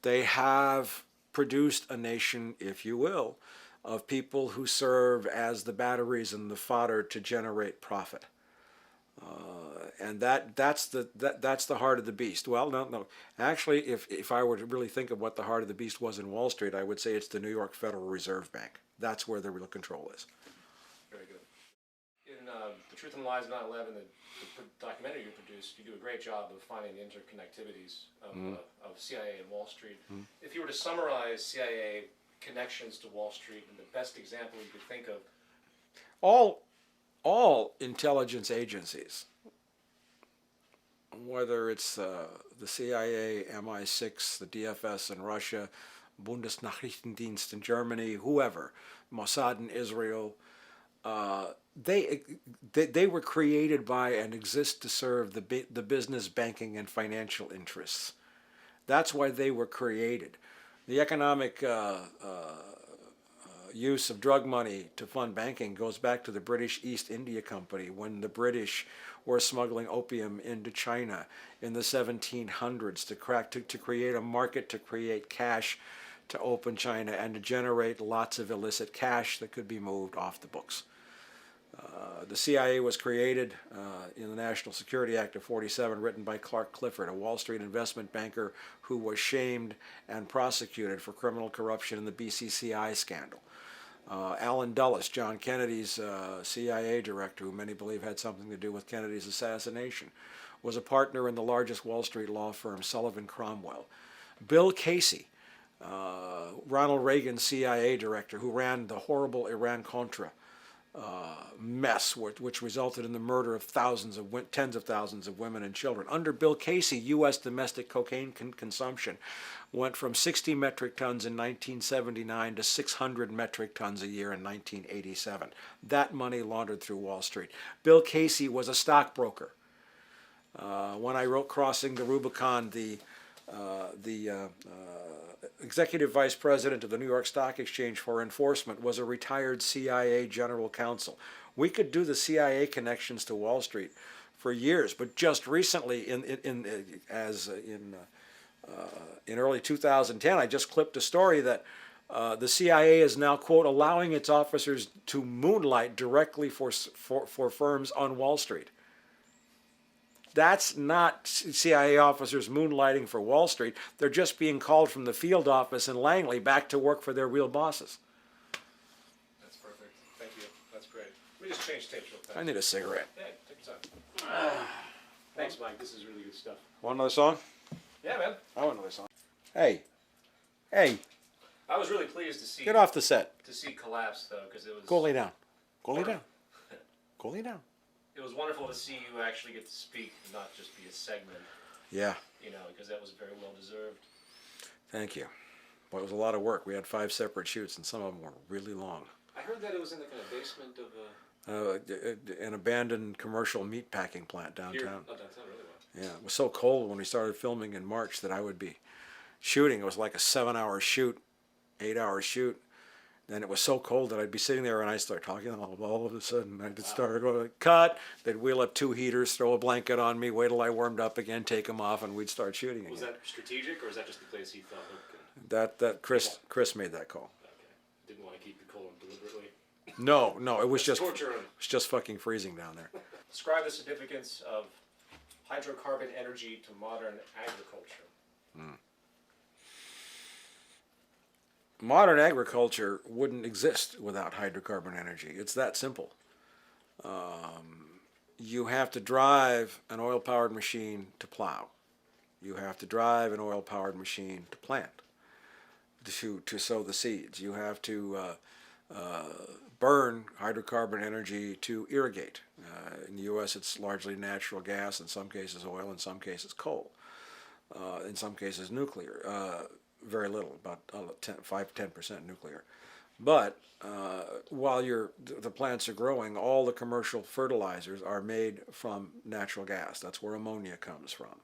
They have produced a nation, if you will, of people who serve as the batteries and the fodder to generate profit. And that's the heart of the beast. Well, no. Actually, if I were to really think of what the heart of the beast was in Wall Street, I would say it's the New York Federal Reserve Bank. That's where the real control is. Very good. In The Truth and Lies of 9/11, the documentary you produced, you do a great job of finding the interconnectivities of CIA and Wall Street. If you were to summarize CIA connections to Wall Street and the best example you could think of. All intelligence agencies, whether it's the CIA, MI6, the DFS in Russia, Bundesnachrichtendienst in Germany, whoever, Mossad in Israel, they were created by and exist to serve the business, banking, and financial interests. That's why they were created. The economic use of drug money to fund banking goes back to the British East India Company when the British were smuggling opium into China in the 1700s to create a market, to create cash, to open China, and to generate lots of illicit cash that could be moved off the books. The CIA was created in the National Security Act of '47, written by Clark Clifford, a Wall Street investment banker who was shamed and prosecuted for criminal corruption in the BCCI scandal. Allen Dulles, John Kennedy's CIA director, who many believe had something to do with Kennedy's assassination, was a partner in the largest Wall Street law firm, Sullivan Cromwell. Bill Casey, Ronald Reagan's CIA director, who ran the horrible Iran-Contra mess, which resulted in the murder of tens of thousands of women and children. Under Bill Casey, U.S. domestic cocaine consumption went from 60 metric tons in 1979 to 600 metric tons a year in 1987. That money laundered through Wall Street. Bill Casey was a stockbroker. When I wrote Crossing the Rubicon, the executive vice president of the New York Stock Exchange for Enforcement was a retired CIA general counsel. We could do the CIA connections to Wall Street for years, but just recently, in early 2010, I just clipped a story that the CIA is now, quote, allowing its officers to moonlight directly for firms on Wall Street. That's not CIA officers moonlighting for Wall Street. They're just being called from the field office in Langley back to work for their real bosses. That's perfect. Thank you. That's great. We just changed tapes real fast. I need a cigarette. Yeah, take your time. Thanks, Mike. This is really good stuff. Want another song? Yeah, man. I want another song. Hey. I was really pleased to see. Get off the set. To see Collapse, though, because it was. Go lay down. Go lay down. Go lay down. It was wonderful to see you actually get to speak, not just be a segment. Yeah. You know, because that was very well deserved. Thank you. Well, it was a lot of work. We had 5 separate shoots, and some of them were really long. I heard that it was in the kind of basement of An abandoned commercial meat packing plant downtown. downtown, really well. Yeah, it was so cold when we started filming in March that I would be shooting. It was like a 7-hour shoot, 8-hour shoot. Then it was so cold that I'd be sitting there and I'd start talking. All of a sudden, I'd start going, cut. They'd wheel up 2 heaters, throw a blanket on me, wait till I warmed up again, take them off, and we'd start shooting again. Was that strategic, or is that just the place you felt looked good? That Chris made that call. Okay. Didn't want to keep the colon deliberately. No, it was just Torture him. it's just fucking freezing down there. Describe the significance of hydrocarbon energy to modern agriculture. Modern agriculture wouldn't exist without hydrocarbon energy. It's that simple. You have to drive an oil-powered machine to plow. You have to drive an oil-powered machine to plant, to sow the seeds. You have to burn hydrocarbon energy to irrigate. In the U.S., it's largely natural gas, in some cases oil, in some cases coal, in some cases nuclear. Very little, about 5-10% nuclear. But while the plants are growing, all the commercial fertilizers are made from natural gas. That's where ammonia comes from.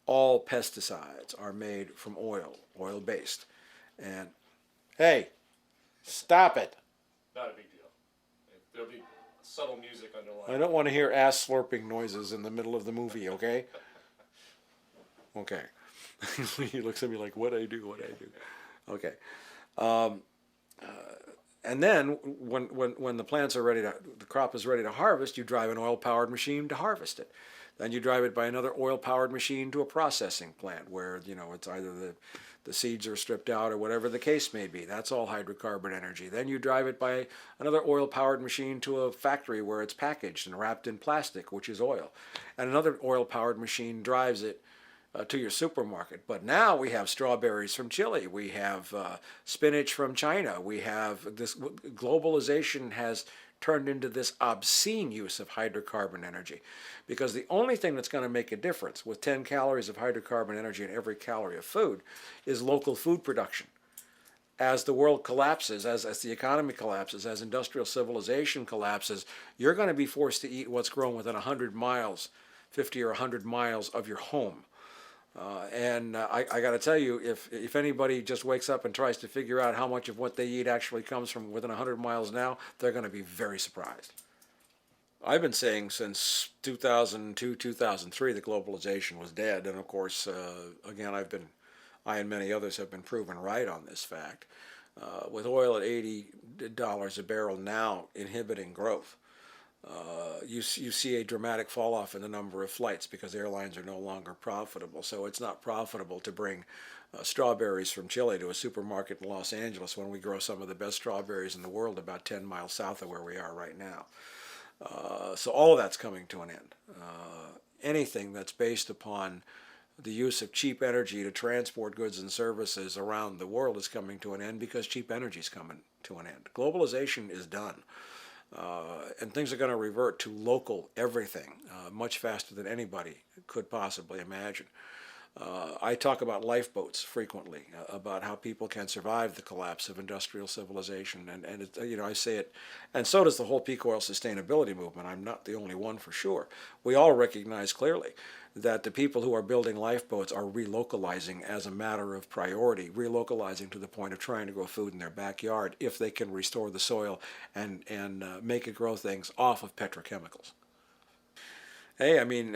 All pesticides are made from oil-based. And, hey, stop it. Not a big deal. There'll be subtle music underlying. I don't want to hear ass slurping noises in the middle of the movie, okay? Okay. He looks at me like, what'd I do? Okay. And then when the plants are ready the crop is ready to harvest, you drive an oil-powered machine to harvest it. Then you drive it by another oil-powered machine to a processing plant where, it's either the seeds are stripped out or whatever the case may be. That's all hydrocarbon energy. Then you drive it by another oil-powered machine to a factory where it's packaged and wrapped in plastic, which is oil. And another oil-powered machine drives it to your supermarket. But now we have strawberries from Chile. We have spinach from China. We have this globalization has turned into this obscene use of hydrocarbon energy, because the only thing that's going to make a difference with 10 calories of hydrocarbon energy in every calorie of food is local food production. As the world collapses, as the economy collapses, as industrial civilization collapses, you're going to be forced to eat what's grown within 100 miles, 50 or 100 miles of your home. I got to tell you, if anybody just wakes up and tries to figure out how much of what they eat actually comes from within 100 miles now, they're going to be very surprised. I've been saying since 2002, 2003 that globalization was dead, and of course, again, I and many others have been proven right on this fact. With oil at $80 a barrel now inhibiting growth, you see a dramatic fall off in the number of flights because airlines are no longer profitable. So it's not profitable to bring strawberries from Chile to a supermarket in Los Angeles when we grow some of the best strawberries in the world about 10 miles south of where we are right now. So all of that's coming to an end. Anything that's based upon the use of cheap energy to transport goods and services around the world is coming to an end because cheap energy is coming to an end. Globalization is done. And things are going to revert to local everything much faster than anybody could possibly imagine. I talk about lifeboats frequently, about how people can survive the collapse of industrial civilization, and I say it, and so does the whole peak oil sustainability movement. I'm not the only one for sure. We all recognize clearly that the people who are building lifeboats are relocalizing as a matter of priority, relocalizing to the point of trying to grow food in their backyard if they can restore the soil and make it grow things off of petrochemicals. Hey, I mean,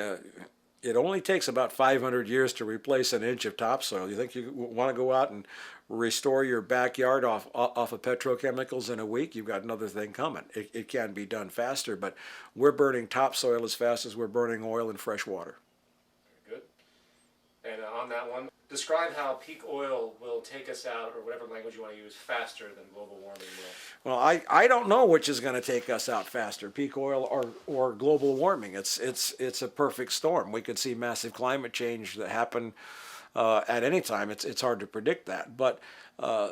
it only takes about 500 years to replace an inch of topsoil. You think you want to go out and restore your backyard off of petrochemicals in a week? You've got another thing coming. It can be done faster, but we're burning topsoil as fast as we're burning oil and fresh water. Good. And on that one, describe how peak oil will take us out, or whatever language you want to use, faster than global warming will. Well, I don't know which is going to take us out faster, peak oil or global warming. It's a perfect storm. We could see massive climate change that happen at any time. It's hard to predict that, but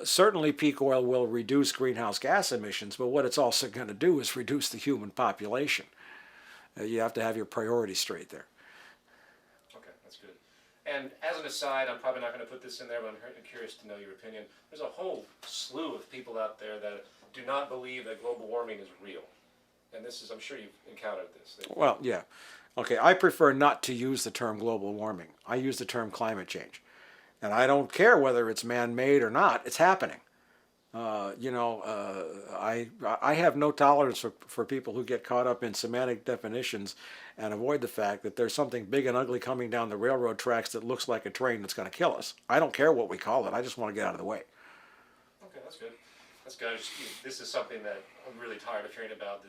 certainly peak oil will reduce greenhouse gas emissions. But what it's also going to do is reduce the human population. You have to have your priorities straight there. And as an aside, I'm probably not going to put this in there, but I'm curious to know your opinion. There's a whole slew of people out there that do not believe that global warming is real. And this is, I'm sure you've encountered this. Well, yeah. Okay, I prefer not to use the term global warming. I use the term climate change. And I don't care whether it's man-made or not, it's happening. I have no tolerance for people who get caught up in semantic definitions and avoid the fact that there's something big and ugly coming down the railroad tracks that looks like a train that's going to kill us. I don't care what we call it. I just want to get out of the way. Okay, that's good. That's good. This is something that I'm really tired of hearing about.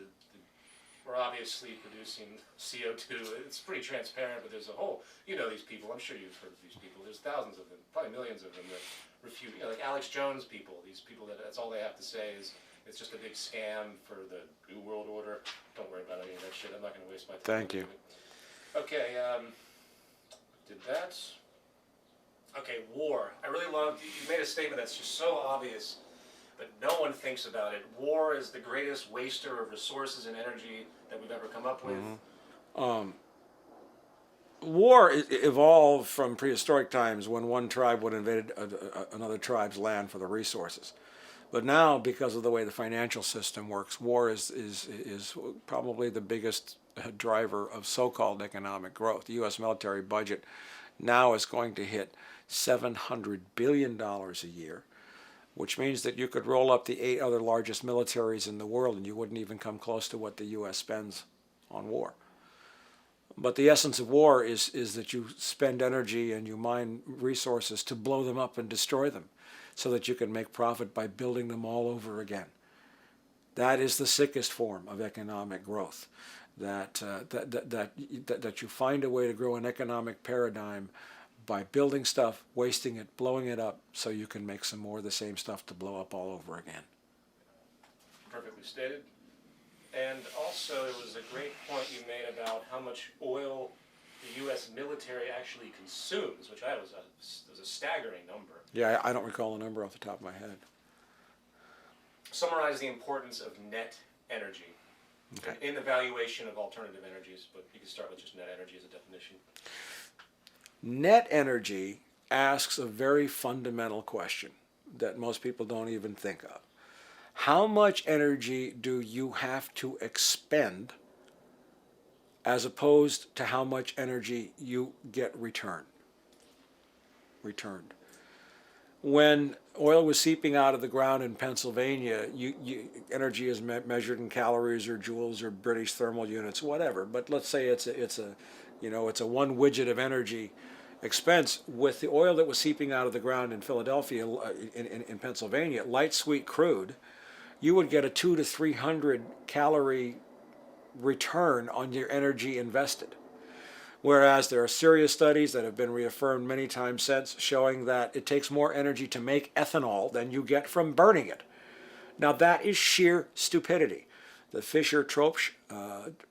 We're obviously producing CO2. It's pretty transparent, but there's a whole, these people, I'm sure you've heard of these people. There's thousands of them, probably millions of them that refute, like Alex Jones people, these people that's all they have to say is it's just a big scam for the New World Order. Don't worry about any of that shit. I'm not going to waste my time. Thank you. Okay, did that. Okay, war. I really loved, you made a statement that's just so obvious, but no one thinks about it. War is the greatest waster of resources and energy that we've ever come up with. War evolved from prehistoric times when one tribe would invade another tribe's land for the resources. But now, because of the way the financial system works, war is probably the biggest driver of so-called economic growth. The U.S. military budget now is going to hit $700 billion a year, which means that you could roll up the 8 other largest militaries in the world and you wouldn't even come close to what the U.S. spends on war. But the essence of war is that you spend energy and you mine resources to blow them up and destroy them so that you can make profit by building them all over again. That is the sickest form of economic growth, that you find a way to grow an economic paradigm by building stuff, wasting it, blowing it up, so you can make some more of the same stuff to blow up all over again. Perfectly stated. And also, it was a great point you made about how much oil the U.S. military actually consumes, which was a staggering number. Yeah, I don't recall the number off the top of my head. Summarize the importance of net energy Okay. in the valuation of alternative energies, but you can start with just net energy as a definition. Net energy asks a very fundamental question that most people don't even think of. How much energy do you have to expend as opposed to how much energy you get returned? When oil was seeping out of the ground in Pennsylvania, energy is measured in calories or joules or British thermal units, whatever. But let's say it's a one widget of energy expense. With the oil that was seeping out of the ground in Philadelphia, in Pennsylvania, light sweet crude, you would get a 200 to 300 calorie return on your energy invested. Whereas there are serious studies that have been reaffirmed many times since showing that it takes more energy to make ethanol than you get from burning it. Now that is sheer stupidity. The Fischer-Tropsch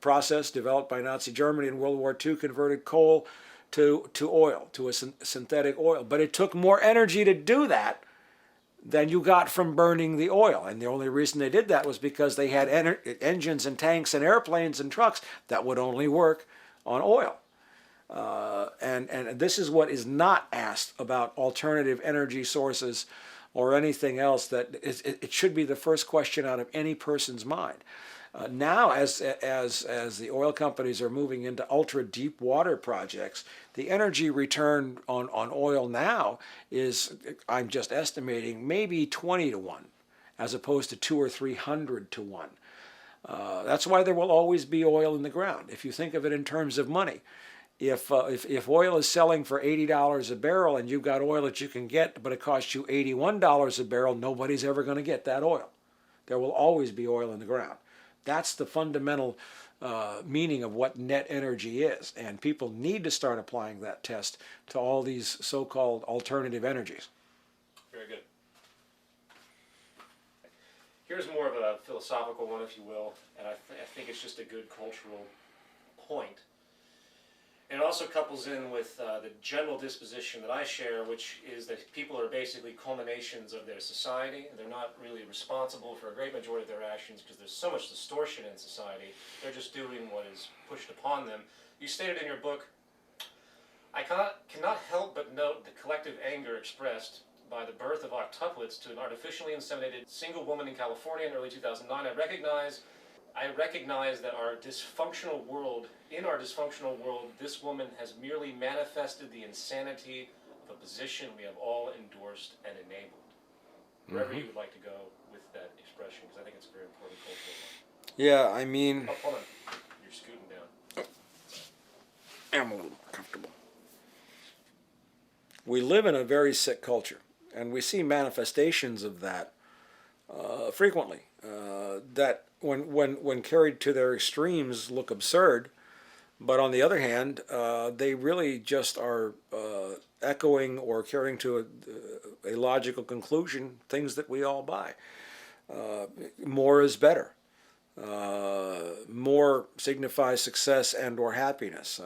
process developed by Nazi Germany in World War II converted coal to oil, to a synthetic oil. But it took more energy to do that than you got from burning the oil. And the only reason they did that was because they had engines and tanks and airplanes and trucks that would only work on oil. And this is what is not asked about alternative energy sources or anything else. That it should be the first question out of any person's mind. Now, as the oil companies are moving into ultra deep water projects, the energy return on oil now is, I'm just estimating, maybe 20 to 1, as opposed to 200 or 300 to 1. That's why there will always be oil in the ground. If you think of it in terms of money, if oil is selling for $80 a barrel and you've got oil that you can get, but it costs you $81 a barrel, nobody's ever going to get that oil. There will always be oil in the ground. That's the fundamental meaning of what net energy is. And people need to start applying that test to all these so-called alternative energies. Very good. Here's more of a philosophical one, if you will, and I think it's just a good cultural point. And it also couples in with the general disposition that I share, which is that people are basically culminations of their society, and they're not really responsible for a great majority of their actions because there's so much distortion in society. They're just doing what is pushed upon them. You stated in your book, I cannot help but note the collective anger expressed by the birth of octuplets to an artificially inseminated single woman in California in early 2009. I recognize that in our dysfunctional world, this woman has merely manifested the insanity of a position we have all endorsed and enabled. wherever you would like to go with that expression, because I think it's a very important cultural one. Yeah, I mean, Oh, hold on. You're scooting down. I'm a little more comfortable. We live in a very sick culture, and we see manifestations of that frequently. That when carried to their extremes look absurd, but on the other hand, they really just are echoing or carrying to a logical conclusion things that we all buy. More is better. More signifies success and or happiness.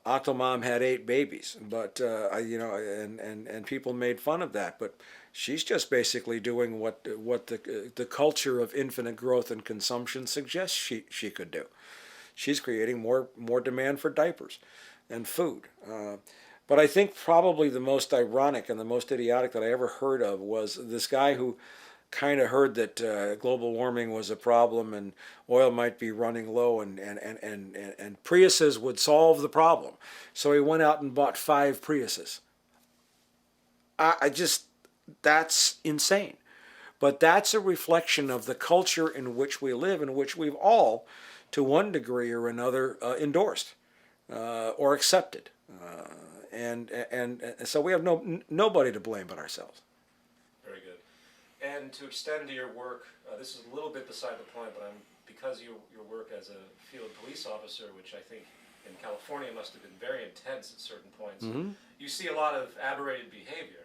Octomom had 8 babies, but and people made fun of that. But she's just basically doing what the culture of infinite growth and consumption suggests she could do. She's creating more demand for diapers and food. But I think probably the most ironic and the most idiotic that I ever heard of was this guy who kind of heard that global warming was a problem and oil might be running low and Priuses would solve the problem. So he went out and bought 5 Priuses. I just, that's insane. But that's a reflection of the culture in which we live, in which we've all, to one degree or another, endorsed or accepted. And so we have nobody to blame but ourselves. Very good. And to extend to your work, this is a little bit beside the point, but because your work as a field police officer, which I think in California must have been very intense at certain points, you see a lot of aberrated behavior.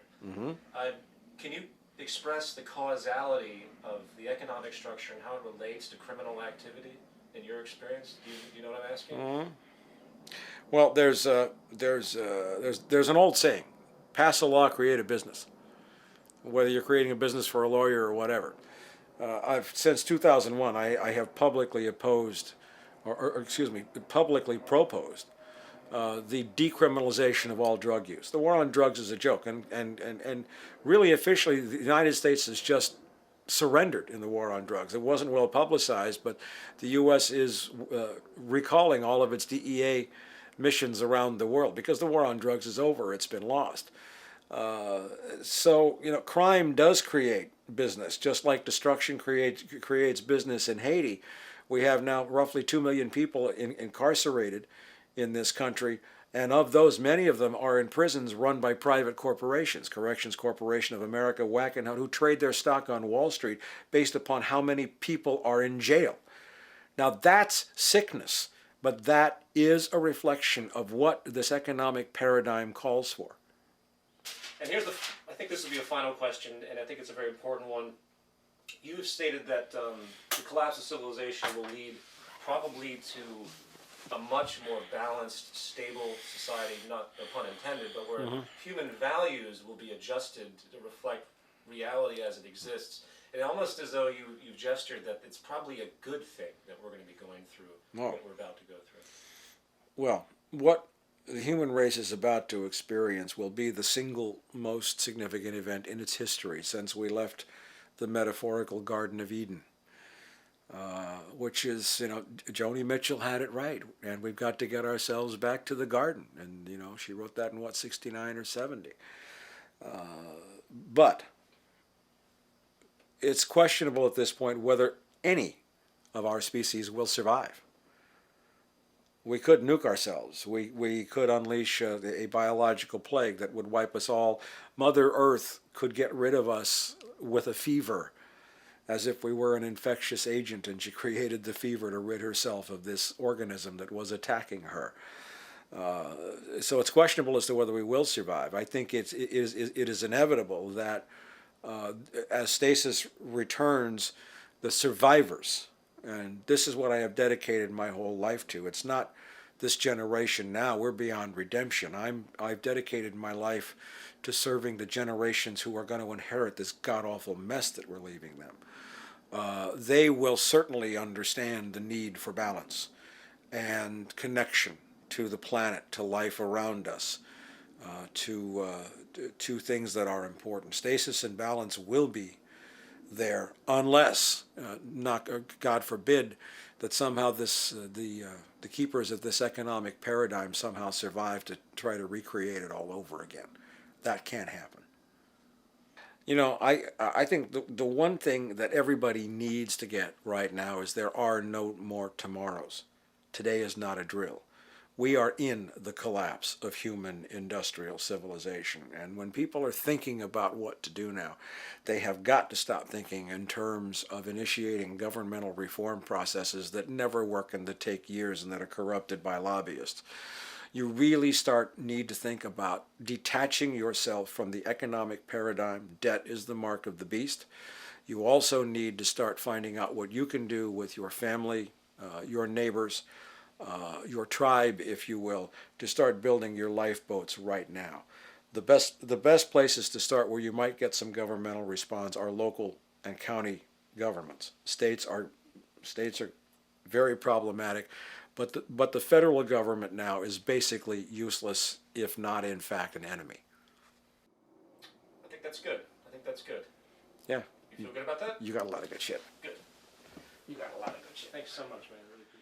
Can you express the causality of the economic structure and how it relates to criminal activity in your experience? Do you know what I'm asking? Well, there's an old saying: pass a law, create a business. Whether you're creating a business for a lawyer or whatever. I've since 2001, I have publicly opposed, or excuse me, publicly proposed the decriminalization of all drug use. The war on drugs is a joke, and really officially the United States has just surrendered in the war on drugs. It wasn't well publicized, but the U.S. is recalling all of its DEA missions around the world because the war on drugs is over. It's been lost. So crime does create business, just like destruction creates business in Haiti. We have now roughly 2 million people incarcerated in this country, and of those, many of them are in prisons run by private corporations, Corrections Corporation of America, Wackenhut, who trade their stock on Wall Street based upon how many people are in jail. Now that's sickness, but that is a reflection of what this economic paradigm calls for. And I think this will be a final question, and I think it's a very important one. You have stated that the collapse of civilization will lead probably to a much more balanced, stable society, not no pun intended, but where human values will be adjusted to reflect reality as it exists. And almost as though you've gestured that it's probably a good thing that we're going to be going through what we're about to go through. Well, what the human race is about to experience will be the single most significant event in its history since we left the metaphorical Garden of Eden, which is, Joni Mitchell had it right, and we've got to get ourselves back to the garden. And, she wrote that in, 69 or 70. But it's questionable at this point whether any of our species will survive. We could nuke ourselves. We could unleash a biological plague that would wipe us all. Mother Earth could get rid of us with a fever, as if we were an infectious agent, and she created the fever to rid herself of this organism that was attacking her. So it's questionable as to whether we will survive. I think it is inevitable that as stasis returns, the survivors, and this is what I have dedicated my whole life to. It's not this generation now. We're beyond redemption. I've dedicated my life to serving the generations who are going to inherit this god-awful mess that we're leaving them. They will certainly understand the need for balance and connection to the planet, to life around us, to things that are important. Stasis and balance will be there unless, God forbid, that somehow the keepers of this economic paradigm somehow survive to try to recreate it all over again. That can't happen. I think the one thing that everybody needs to get right now is there are no more tomorrows. Today is not a drill. We are in the collapse of human industrial civilization. And when people are thinking about what to do now, they have got to stop thinking in terms of initiating governmental reform processes that never work and that take years and that are corrupted by lobbyists. You really need to think about detaching yourself from the economic paradigm. Debt is the mark of the beast. You also need to start finding out what you can do with your family, your neighbors, your tribe, if you will, to start building your lifeboats right now. The best places to start where you might get some governmental response are local and county governments. States are very problematic, but the federal government now is basically useless, if not in fact an enemy. I think that's good. I think that's good. Yeah, You feel good about that? you got a lot of good shit. Good. You got a lot of good shit. Thanks so much, man. I really appreciate it.